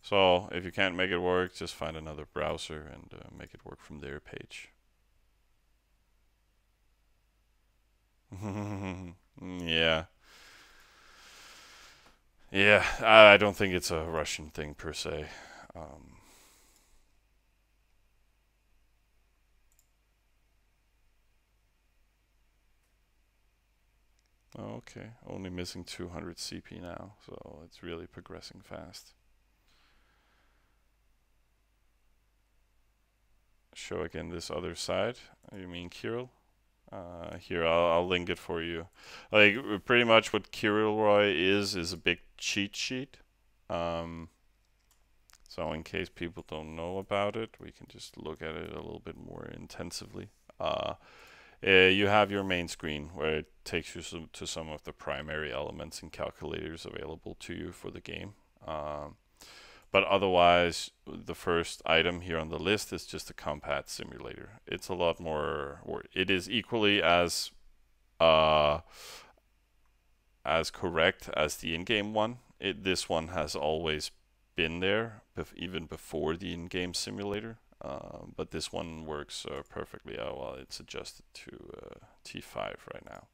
So if you can't make it work, just find another browser and make it work from their page. Yeah. Yeah, I don't think it's a Russian thing per se. Okay, only missing 200 CP now, so it's really progressing fast. Show again this other side. You mean Kirill? Here, I'll link it for you. Like, pretty much what Kilroy is a big cheat sheet. So in case people don't know about it, we can just look at it a little bit more intensively. You have your main screen where it takes you to some of the primary elements and calculators available to you for the game. But otherwise, the first item here on the list is just a combat simulator. It's a lot more, or it is equally as correct as the in-game one. This one has always been there, even before the in-game simulator. But this one works perfectly. Well, it's adjusted to T5 right now.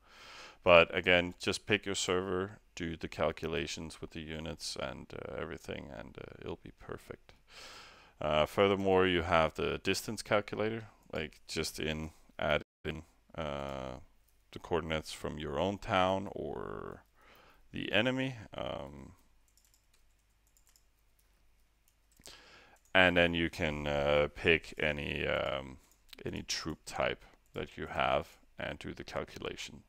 But again, just pick your server, do the calculations with the units and everything, and it'll be perfect. Furthermore, you have the distance calculator, like just add in the coordinates from your own town or the enemy. And then you can pick any troop type that you have and do the calculation.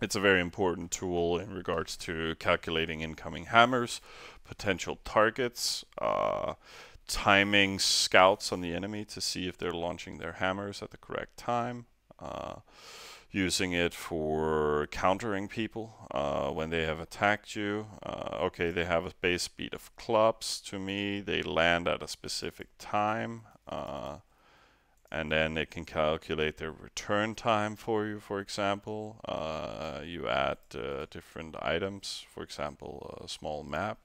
It's a very important tool in regards to calculating incoming hammers, potential targets, timing scouts on the enemy to see if they're launching their hammers at the correct time, using it for countering people when they have attacked you. Okay, they have a base speed of clubs to me, they land at a specific time. And then it can calculate their return time for you, for example. You add different items, for example, a small map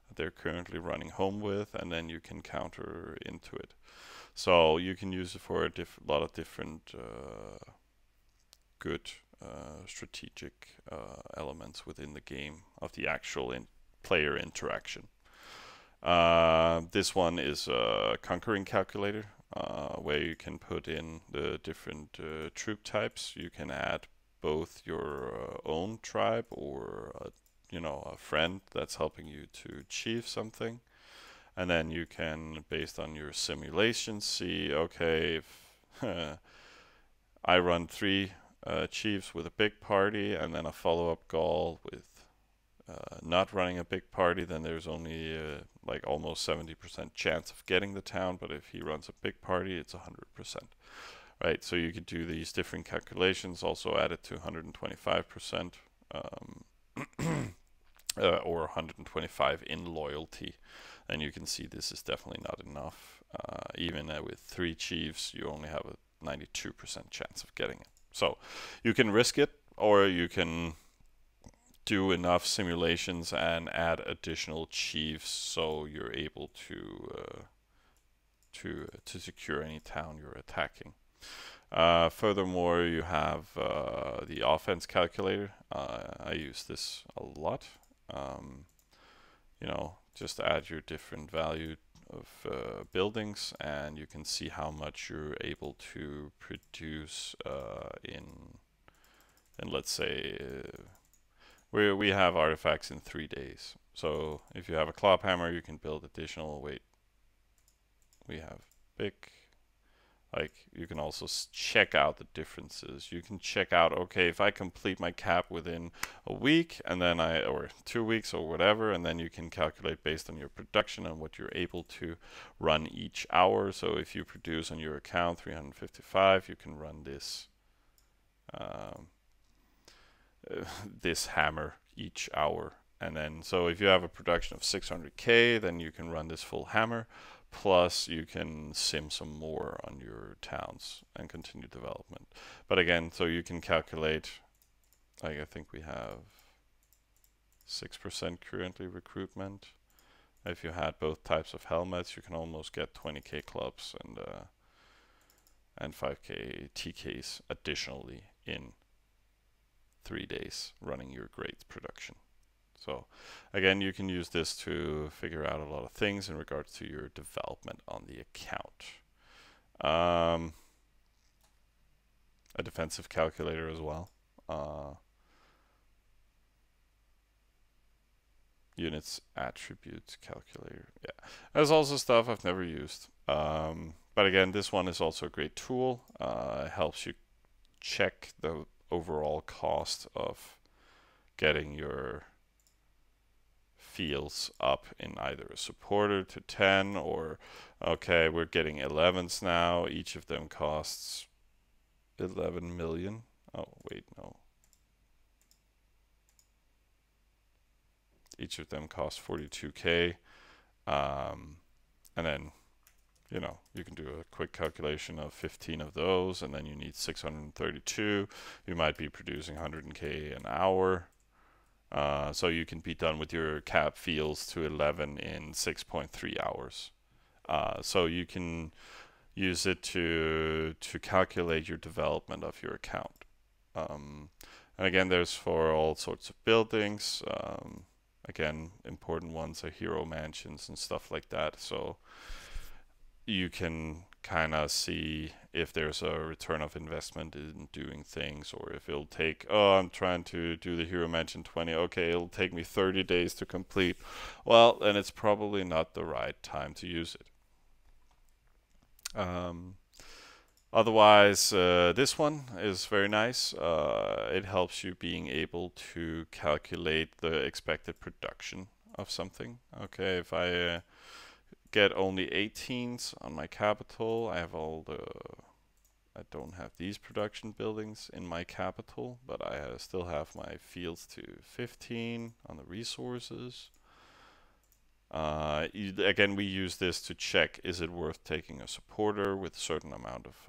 that they're currently running home with, and then you can counter into it. So you can use it for a lot of different good strategic elements within the game of the actual player interaction. This one is a conquering calculator. Where you can put in the different troop types. You can add both your own tribe or a friend that's helping you to achieve something, and then you can, based on your simulations, see, okay, if I run 3 chiefs with a big party and then a follow-up goal with not running a big party, then there's only like almost 70% chance of getting the town, but if he runs a big party, it's 100%. Right, so you could do these different calculations, also add it to 125% or 125 in loyalty, and you can see this is definitely not enough. Even with 3 chiefs, you only have a 92% chance of getting it. So you can risk it, or you can do enough simulations and add additional chiefs so you're able to secure any town you're attacking. Furthermore, you have the offense calculator. I use this a lot. Um, just add your different value of buildings, and you can see how much you're able to produce in let's say we have artifacts in 3 days. So if you have a Clop Hammer, you can build additional. Wait, we have big. Like, you can also check out the differences. You can check out, okay, if I complete my cap within a week and then or 2 weeks or whatever, and then you can calculate based on your production and what you're able to run each hour. So if you produce on your account 355, you can run this this hammer each hour. And then, so if you have a production of 600k, then you can run this full hammer. Plus, you can sim some more on your towns and continue development. But again, so you can calculate, like I think we have 6% currently recruitment. If you had both types of helmets, you can almost get 20k clubs and 5k TKs additionally in 3 days running your great production. So again, you can use this to figure out a lot of things in regards to your development on the account. A defensive calculator as well. Units attributes calculator. Yeah, there's also stuff I've never used. But again, this one is also a great tool. It helps you check the overall cost of getting your fields up in either a supporter to 10 or okay, we're getting 11s now. Each of them costs 11 million. Oh, wait, no. Each of them costs 42k. And then, you can do a quick calculation of 15 of those, and then you need 632. You might be producing 100k an hour. So you can be done with your cap fields to 11 in 6.3 hours. So you can use it to calculate your development of your account. And again, there's for all sorts of buildings. Again, important ones are hero mansions and stuff like that. So you can kind of see if there's a return of investment in doing things, or if it'll take, I'm trying to do the Hero Mansion 20, okay, it'll take me 30 days to complete. Well, then it's probably not the right time to use it. Otherwise, this one is very nice. It helps you being able to calculate the expected production of something. Okay, if I get only 18s on my capital, I don't have these production buildings in my capital, but I still have my fields to 15 on the resources. Again, we use this to check, is it worth taking a supporter with a certain amount of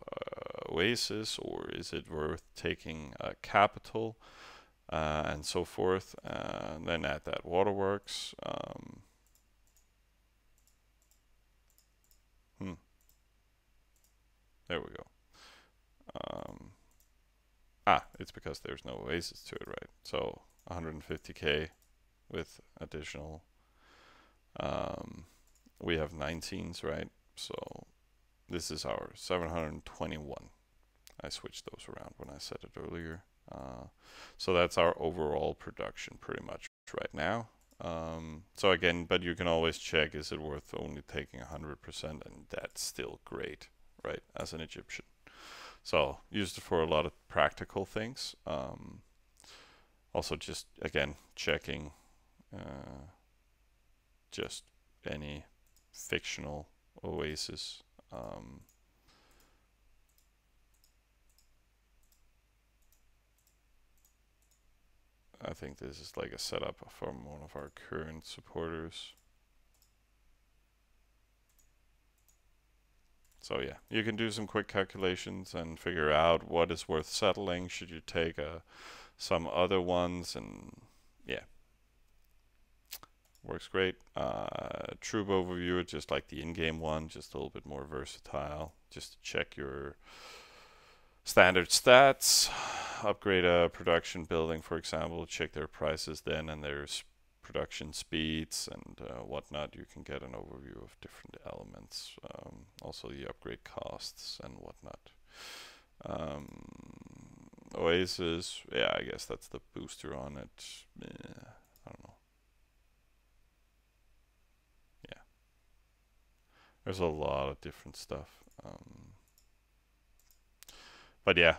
oasis, or is it worth taking a capital, and so forth. And then add that waterworks. There we go. It's because there's no oasis to it, right? So 150k with additional. We have 19s, right? So this is our 721. I switched those around when I said it earlier. So that's our overall production pretty much right now. So again, but you can always check, is it worth only taking 100%? And that's still great, right, as an Egyptian. So used it for a lot of practical things. Also just, again, checking just any fictional oasis. I think this is like a setup from one of our current supporters. So yeah, you can do some quick calculations and figure out what is worth settling. Should you take some other ones? And yeah, works great. Troop overview, just like the in-game one, just a little bit more versatile. Just to check your Standard stats, upgrade a production building, for example, check their prices then and their production speeds and whatnot. You can get an overview of different elements, also the upgrade costs and whatnot. Oasis, yeah, I guess that's the booster on it. I don't know. Yeah, there's a lot of different stuff. But yeah,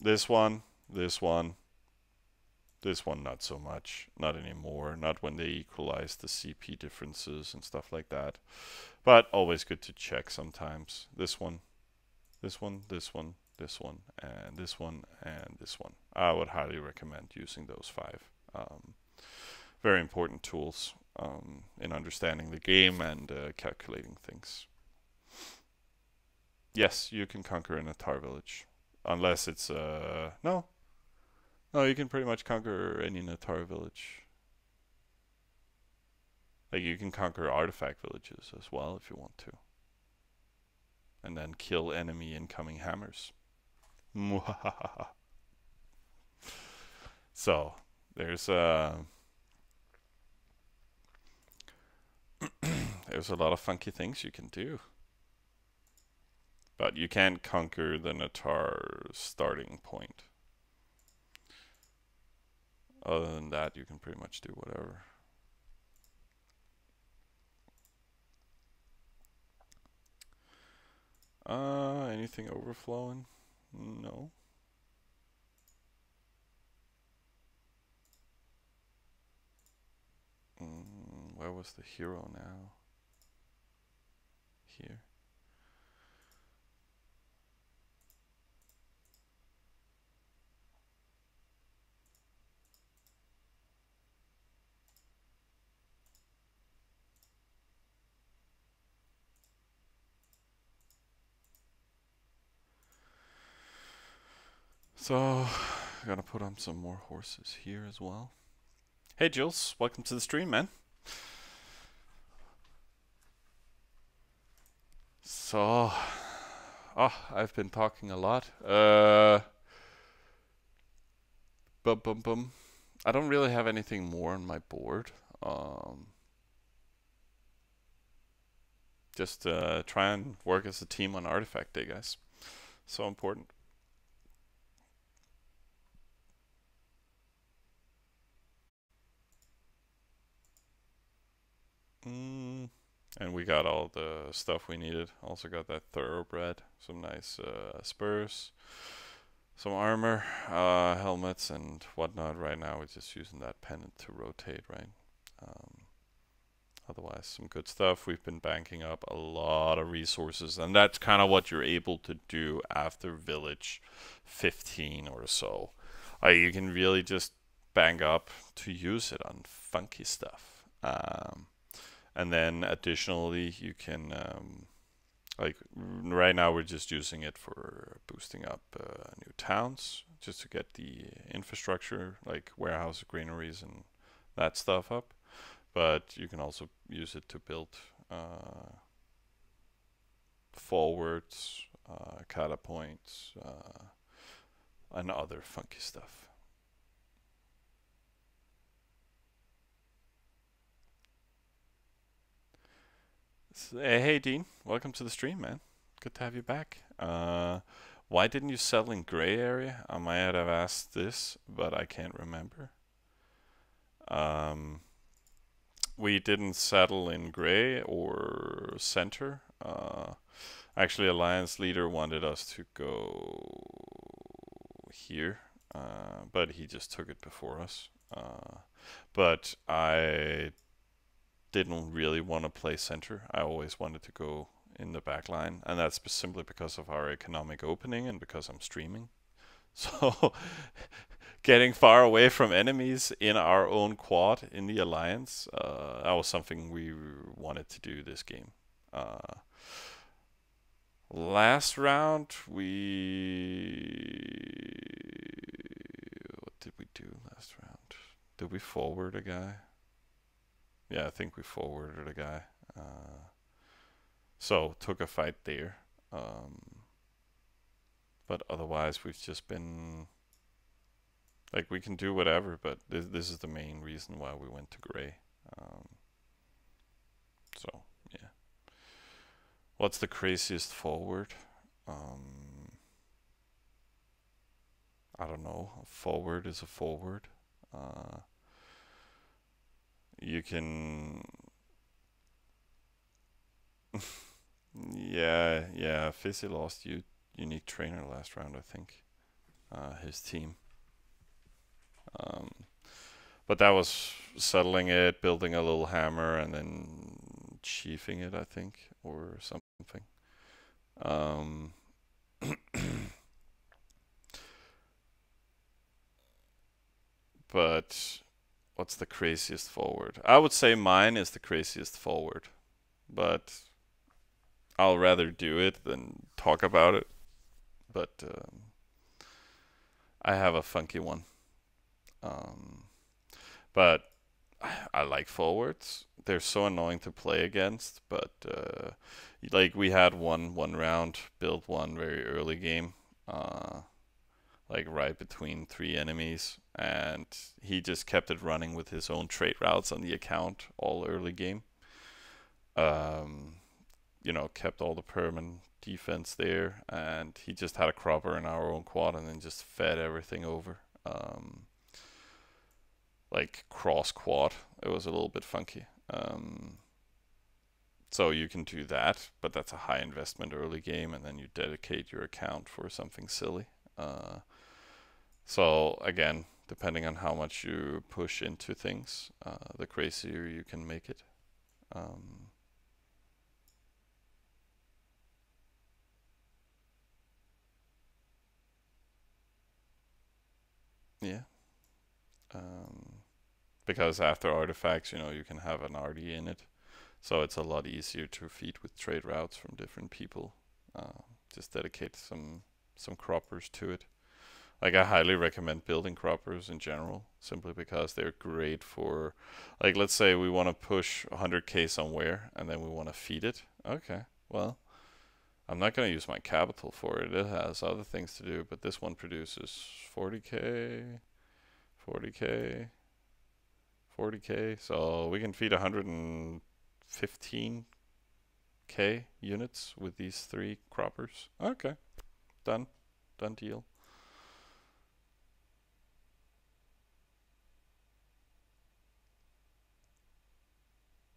this one, this one, this one not so much. Not anymore. Not when they equalize the CP differences and stuff like that. But always good to check sometimes. This one, this one, this one, this one, and this one, and this one. I would highly recommend using those 5. Very important tools in understanding the game and calculating things. Yes, you can conquer an Atar village. Unless it's no, you can pretty much conquer any Natara village. Like you can conquer artifact villages as well if you want to, and then kill enemy incoming hammers. So there's there's a lot of funky things you can do, but you can't conquer the Natar starting point. Other than that, you can pretty much do whatever. Anything overflowing? No. Where was the hero now? Here. So, I'm gonna put on some more horses here as well. Hey Jules, welcome to the stream, man. So, I've been talking a lot. I don't really have anything more on my board. Just try and work as a team on Artifact Day, guys. So important. And we got all the stuff we needed. Also got that thoroughbred, some nice spurs, some armor, helmets, and whatnot. Right now, we're just using that pennant to rotate, right? Otherwise, some good stuff. We've been banking up a lot of resources, and that's kind of what you're able to do after Village 15 or so. You can really just bank up to use it on funky stuff. And then additionally, you can, like right now we're just using it for boosting up new towns, just to get the infrastructure, like warehouse, granaries, and that stuff up. But you can also use it to build forwards, catapoints, and other funky stuff. Hey Dean, welcome to the stream, man. Good to have you back. Why didn't you settle in gray area? I might have asked this, but I can't remember. We didn't settle in gray or center. Actually, Alliance leader wanted us to go here, but he just took it before us. But I didn't really want to play center. I always wanted to go in the back line, and that's simply because of our economic opening and because I'm streaming. So getting far away from enemies in our own quad in the alliance, that was something we wanted to do this game. Last round, what did we do last round? Did we forward a guy? Yeah, I think we forwarded a guy. So took a fight there. But But otherwise, we've just been like, we can do whatever, but this is the main reason why we went to gray. Um, so yeah. What's the craziest forward? Um, I don't know. A forward is a forward. Uh, you can. Yeah. Fizzy lost unique trainer last round, I think. His team. Um, but that was settling it, building a little hammer, and then chiefing it, I think, or something. Um, but what's the craziest forward? I would say mine is the craziest forward, but I'll rather do it than talk about it. But I have a funky one. Um, but I like forwards. They're so annoying to play against, but like we had one round, built one very early game, uh, like right between three enemies, and he just kept it running with his own trade routes on the account all early game. Um, kept all the permanent defense there, and he just had a cropper in our own quad, and then just fed everything over. Like cross quad. It was a little bit funky. So you can do that, but that's a high investment early game, and then you dedicate your account for something silly. So again, depending on how much you push into things, the crazier you can make it. Um, yeah. Um, because after artifacts, you can have an RD in it. So it's a lot easier to feed with trade routes from different people. Just dedicate some croppers to it. Like I highly recommend building croppers in general, simply because they're great for, like, let's say we want to push 100k somewhere and then we want to feed it. Okay, well, I'm not going to use my capital for it. It has other things to do, but this one produces 40k, 40k, 40k. So we can feed 115k units with these three croppers. Okay, done. Done deal.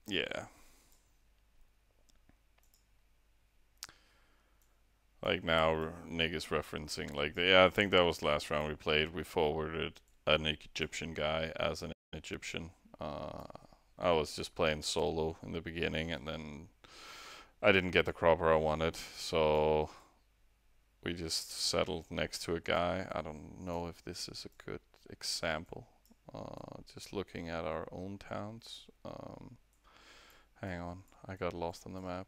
Yeah. Like now, Nick is referencing yeah, I think that was last round we played. We forwarded an Egyptian guy as an Egyptian. Uh, I was just playing solo in the beginning, and then I didn't get the cropper I wanted, so we just settled next to a guy. I don't know if this is a good example. Just looking at our own towns. Hang on, I got lost on the map.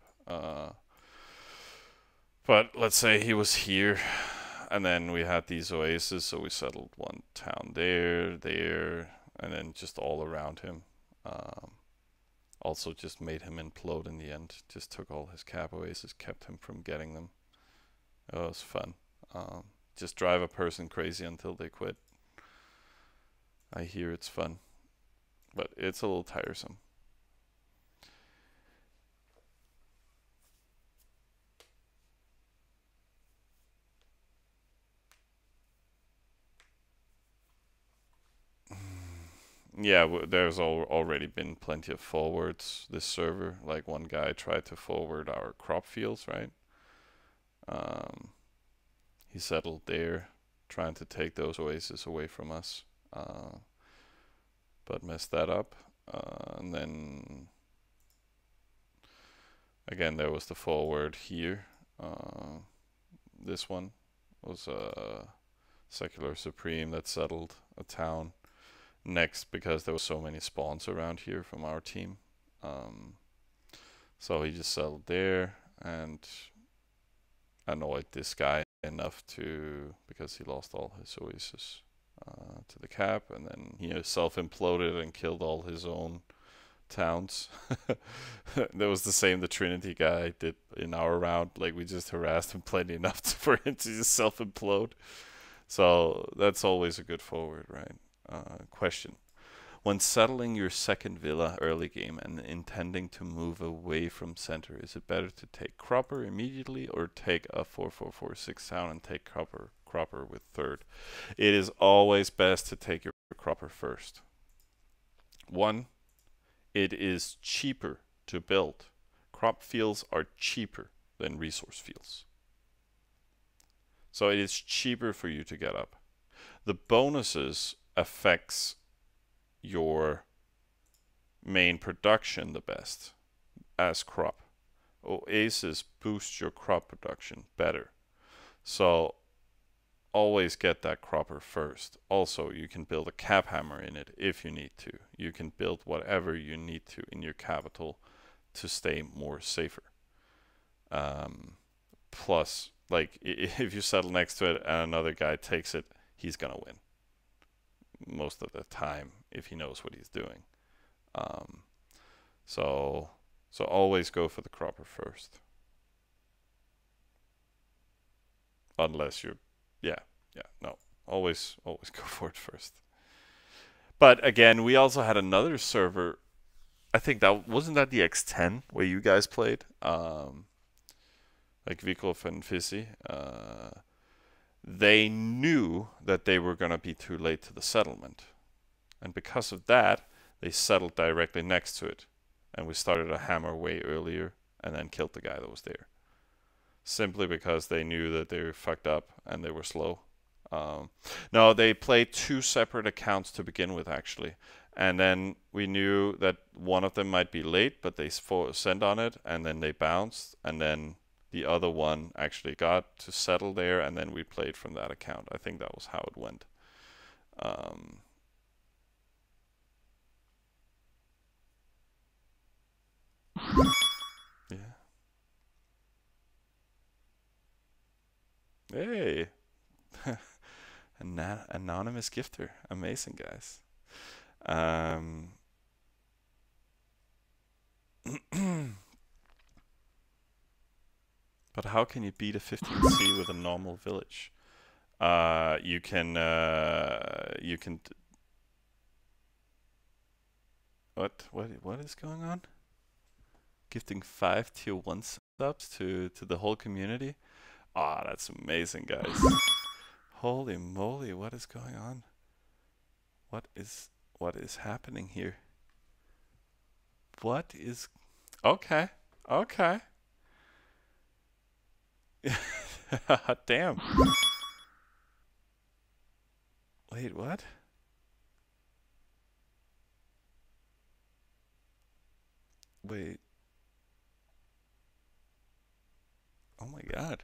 But let's say he was here, and then we had these oases, so we settled one town there, and then just all around him. Also just made him implode in the end. Just took all his cap oases, kept him from getting them. It was fun. Just drive a person crazy until they quit. I hear it's fun, but it's a little tiresome. Yeah, there's already been plenty of forwards this server. Like one guy tried to forward our crop fields, right? Um, he settled there, trying to take those oases away from us, but messed that up. And then again, there was the forward here. This one was a Secular Supreme that settled a town next because there were so many spawns around here from our team. So he just settled there and annoyed this guy enough because he lost all his oasis to the cap, and then he self imploded and killed all his own towns. That was the same the Trinity guy did in our round. Like we just harassed him plenty enough for him to just self-implode. So that's always a good forward, right? Question. When settling your second villa early game and intending to move away from center, is it better to take Cropper immediately or take a 4-4-4-6 town and take Cropper with third? It is always best to take your Cropper first. One, it is cheaper to build. Crop fields are cheaper than resource fields. So it is cheaper for you to get up. The bonuses affects your main production the best as crop. Oasis boost your crop production better. So always get that Cropper first. Also, you can build a cap hammer in it if you need to. You can build whatever you need to in your capital to stay more safer. Plus, like if you settle next to it and another guy takes it, he's gonna win most of the time if he knows what he's doing. So always go for the Cropper first, unless you're no, always go for it first. But again, we also had another server. I think that wasn't that the X10 where you guys played, like Vikov and Fizzy. They knew that they were gonna be too late to the settlement, and because of that, they settled directly next to it, and we started a hammer way earlier, and then killed the guy that was there. Simply because they knew that they were fucked up and they were slow. No, they played two separate accounts to begin with, actually. And then we knew that one of them might be late, but they sent on it, and then they bounced, and then the other one actually got to settle there, and then we played from that account. I think that was how it went. Yeah. Hey. Anonymous gifter. Amazing, guys. But how can you beat a 15C with a normal village? You can. What is going on? Gifting 5 tier 1 subs to the whole community. Ah, that's amazing, guys. Holy moly, what is going on? What is happening here? What is... Okay. Damn. Wait, what? Wait. Oh my god.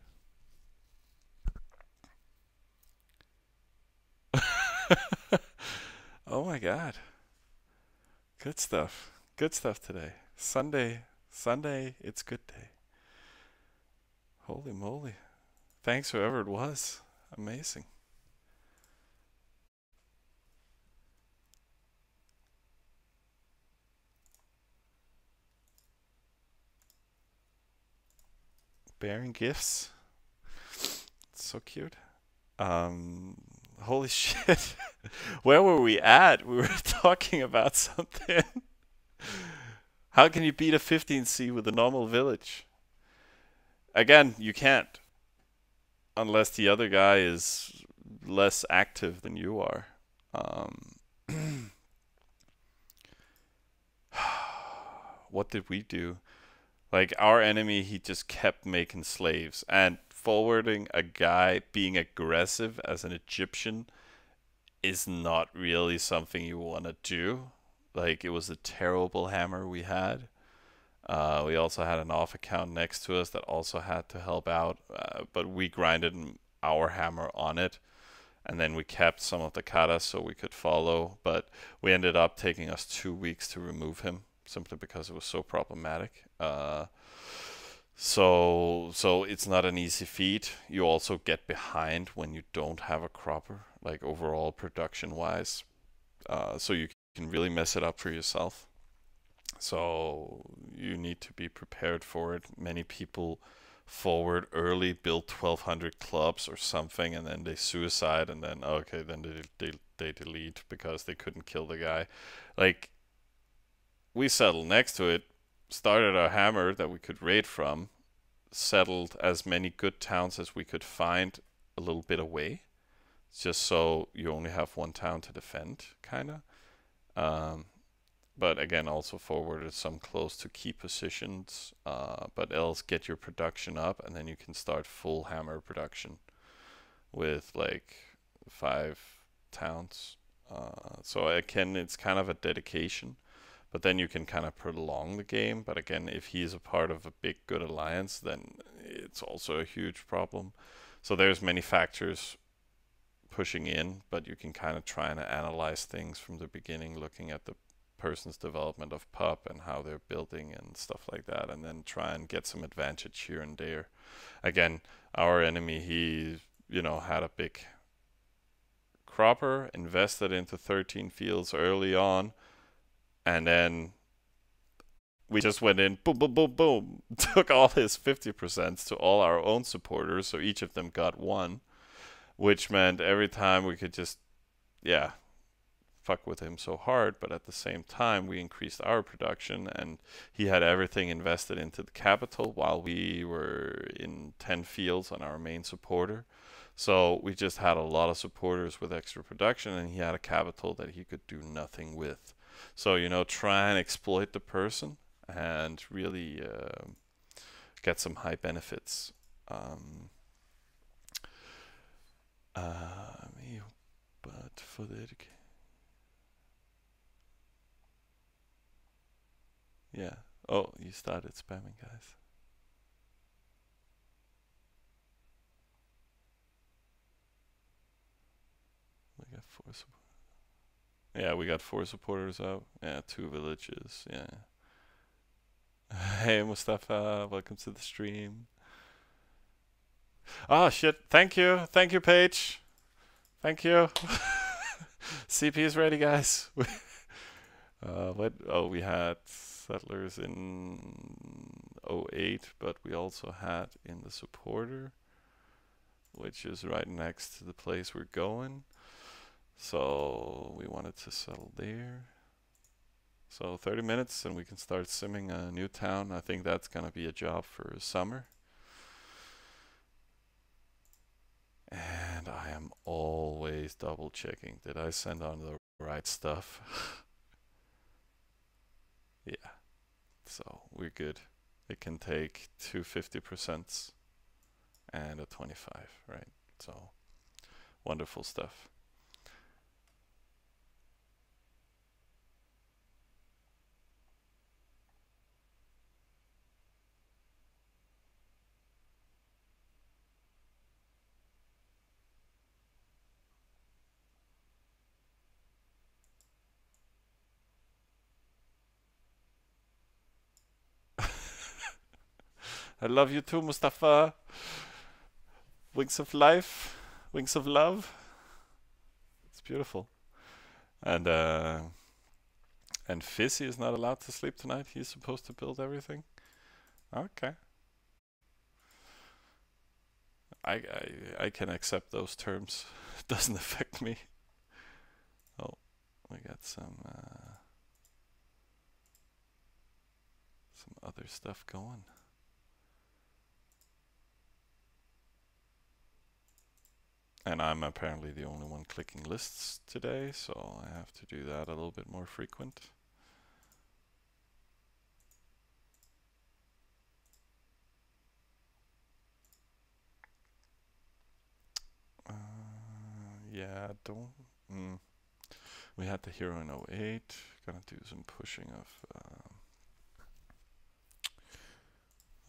Oh my god. Good stuff. Good stuff today. Sunday, it's good day. Holy moly. Thanks whoever it was. Amazing. Bearing gifts. It's so cute. Holy shit. Where were we at? We were talking about something. How can you beat a 15C with a normal village? Again, you can't. Unless the other guy is less active than you are. What did we do? Like, our enemy, he just kept making slaves. And forwarding a guy being aggressive as an Egyptian is not really something you want to do. Like, it was a terrible hammer we had. We also had an off account next to us that also had to help out, but we grinded our hammer on it, and then we kept some of the katas so we could follow, but we ended up taking us 2 weeks to remove him, simply because it was so problematic. So it's not an easy feat. You also get behind when you don't have a cropper, like overall production wise. So you can really mess it up for yourself. So you need to be prepared for it. Many people forward early, build 1200 clubs or something, and then they suicide, and then okay, then they delete because they couldn't kill the guy. Like, we settled next to it, started our hammer that we could raid from, settled as many good towns as we could find a little bit away, just so you only have one town to defend, kinda. Um, but again, also forwarded some close to key positions, but else get your production up, and then you can start full hammer production with like 5 towns. So again, it's kind of a dedication, but then you can kind of prolong the game. But again, if he's a part of a big good alliance, then it's also a huge problem. So there's many factors pushing in, but you can kind of try and analyze things from the beginning, looking at the person's development of pup and how they're building and stuff like that, and then try and get some advantage here and there. Again, our enemy, he, had a big cropper, invested into 13 fields early on, and then we just went in, boom, boom, boom, boom, took all his 50% to all our own supporters, so each of them got one, which meant every time we could just, yeah, fuck with him so hard, but at the same time we increased our production, and he had everything invested into the capital while we were in 10 fields on our main supporter. So we just had a lot of supporters with extra production, and he had a capital that he could do nothing with. So, try and exploit the person and really get some high benefits. But for the education. Yeah. Oh, you started spamming, guys. We got four. Yeah, we got 4 supporters out. Yeah, 2 villages. Yeah. Hey, Mustafa, welcome to the stream. Oh shit! Thank you, Paige. Thank you. CP is ready, guys. What? Oh, we had settlers in '08, but we also had in the supporter, which is right next to the place we're going. So we wanted to settle there. So 30 minutes and we can start simming a new town. I think that's gonna be a job for summer. And I am always double checking. Did I send on the right stuff? Yeah. So we're good. It can take 250% and a 25, right? So wonderful stuff. I love you too, Mustafa. Wings of life, wings of love. It's beautiful. And Fizzy is not allowed to sleep tonight. He's supposed to build everything. Okay. I can accept those terms. It doesn't affect me. Oh, we got some other stuff going. And I'm apparently the only one clicking lists today, so I have to do that a little bit more frequent. Yeah, don't. We had the hero in '08. Gonna do some pushing of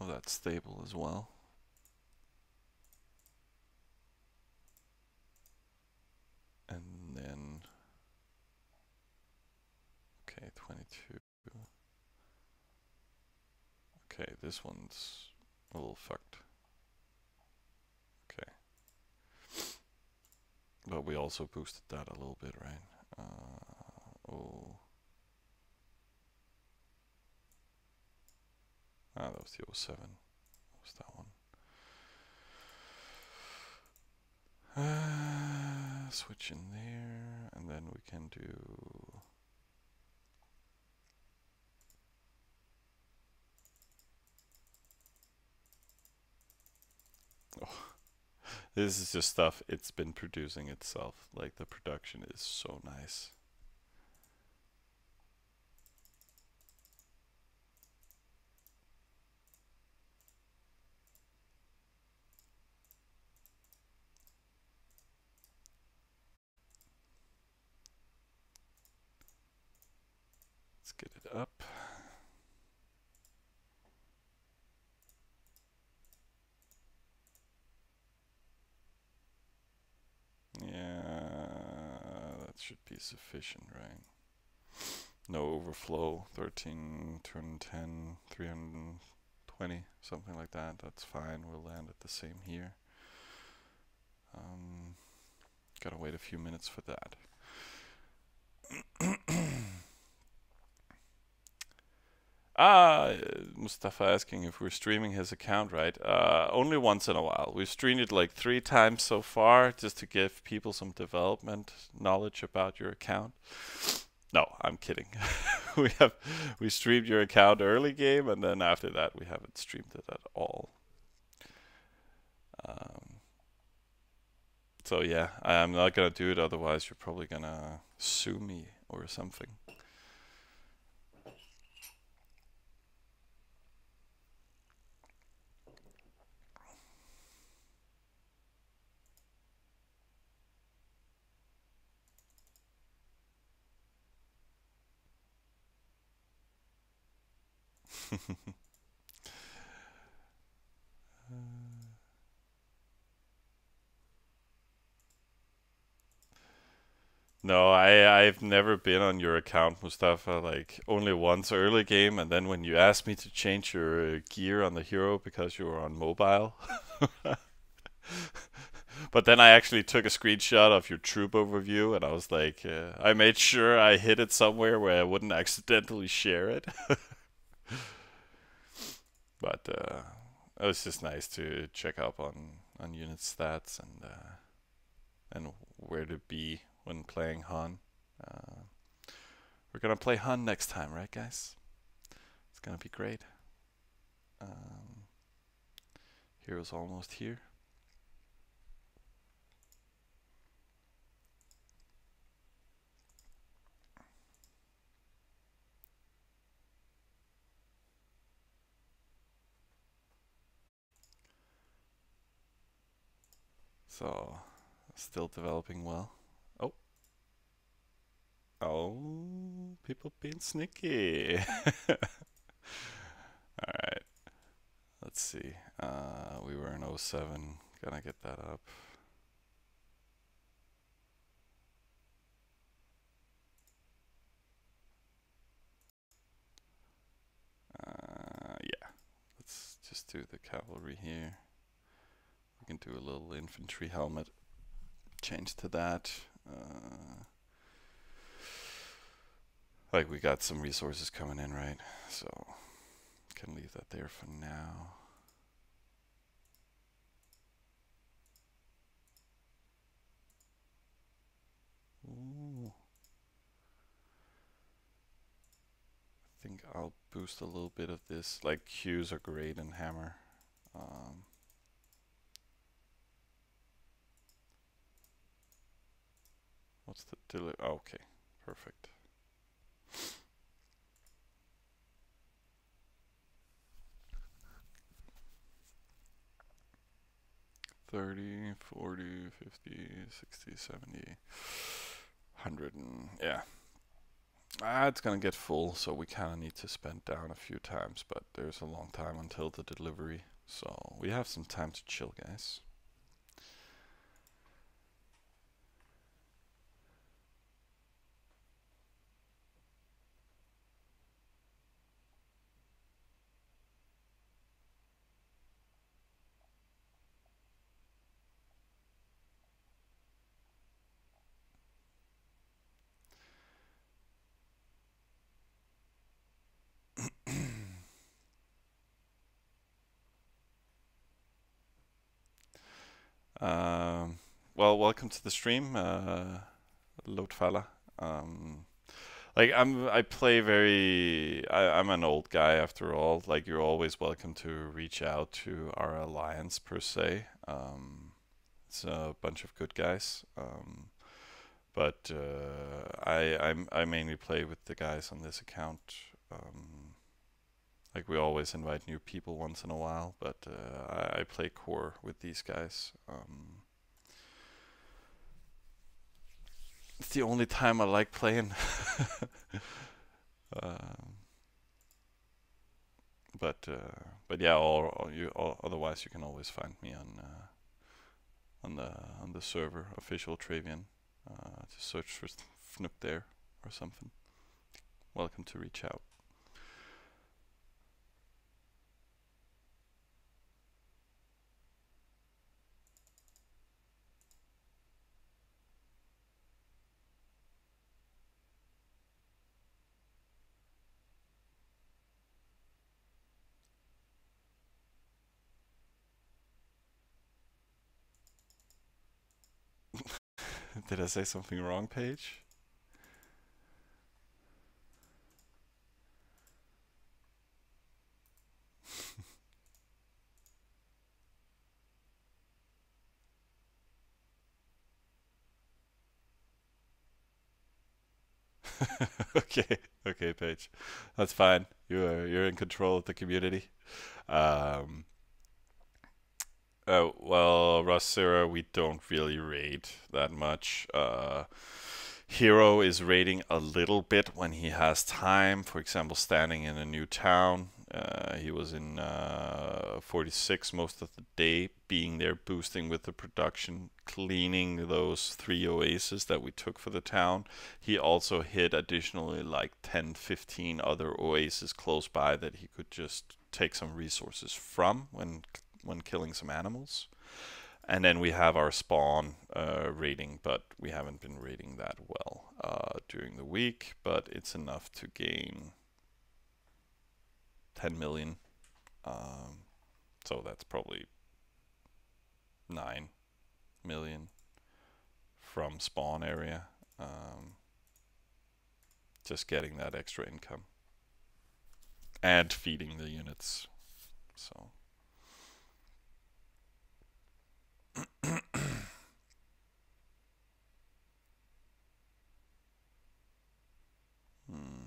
that stable as well. And then, okay, 22. Okay, this one's a little fucked. Okay. But we also boosted that a little bit, right? Oh. Ah, that was the 07. What was that one? Switch in there, and then we can do. Oh, this is just stuff it's been producing itself. Like the production is so nice. Let's get it up. Yeah, that should be sufficient, right? No overflow. 13, turn 10, 320, something like that. That's fine. We'll land at the same here. Gotta wait a few minutes for that. Mustafa asking if we're streaming his account, right? Only once in a while. We've streamed it like 3 times so far, just to give people some development knowledge about your account. No, I'm kidding. we streamed your account early game, and then after that we haven't streamed it at all. Um, so yeah, I'm not gonna do it. Otherwise, you're probably gonna sue me or something. No, I've never been on your account, Mustafa. Like only once early game, and then when you asked me to change your gear on the hero because you were on mobile. But then I actually took a screenshot of your troop overview, and I was like, I made sure I hid it somewhere where I wouldn't accidentally share it. But it was just nice to check up on unit stats and where to be when playing Han. Uh, we're gonna play Han next time, right, guys? It's gonna be great. Um, Hero's almost here. So, still developing well. Oh, oh, people being sneaky. Alright, let's see. We were in 07. Gonna get that up. Yeah, let's just do the cavalry here. We can do a little infantry helmet. Change to that. Like we got some resources coming in, right? So can leave that there for now. Ooh. I think I'll boost a little bit of this. Like Qs are great in Hammer. What's the delivery? Oh, okay, perfect. $30, $40, $50, $60, $70, $100, and yeah. It's gonna get full, so we kind of need to spend down a few times, but there's a long time until the delivery, so we have some time to chill, guys. Um, well, welcome to the stream, Lotfalla. Um, I play I'm an old guy after all. Like you're always welcome to reach out to our alliance per se. It's a bunch of good guys. But I mainly play with the guys on this account. Um, like we always invite new people once in a while, but I play core with these guys. It's the only time I like playing. um, but yeah, otherwise you can always find me on the server official Travian. Just search for Fnook there or something. Welcome to reach out. Did I say something wrong, Paige? Okay, okay, Paige, that's fine. You're in control of the community. Um, well, Rossera, we don't really raid that much. Hero is raiding a little bit when he has time. For example, standing in a new town. He was in 46 most of the day, being there boosting with the production, cleaning those 3 oases that we took for the town. He also hit additionally like 10, 15 other oases close by that he could just take some resources from when killing some animals. And then we have our spawn rating, but we haven't been rating that well during the week, but it's enough to gain 10 million. Um, so that's probably 9 million from spawn area. Just getting that extra income and feeding the units. So. Hmm.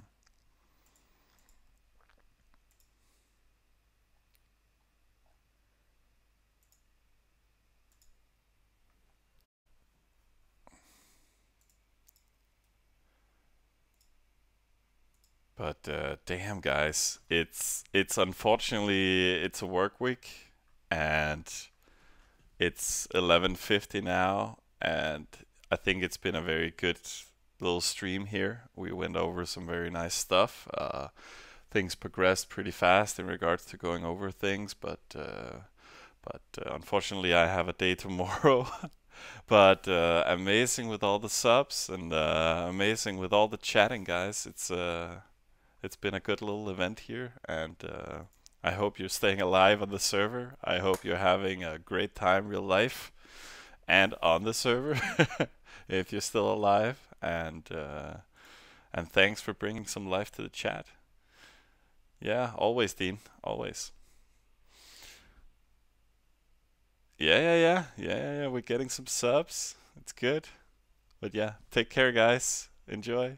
But damn, guys, it's unfortunately it's a work week, and it's 11:50 now, and I think it's been a very good little stream here. We went over some very nice stuff. Things progressed pretty fast in regards to going over things, but unfortunately I have a day tomorrow. But amazing with all the subs and amazing with all the chatting, guys. It's been a good little event here, and I hope you're staying alive on the server. I hope you're having a great time, real life, and on the server, if you're still alive. And thanks for bringing some life to the chat. Yeah, always, Dean, always. Yeah. We're getting some subs. It's good. But yeah, take care, guys. Enjoy.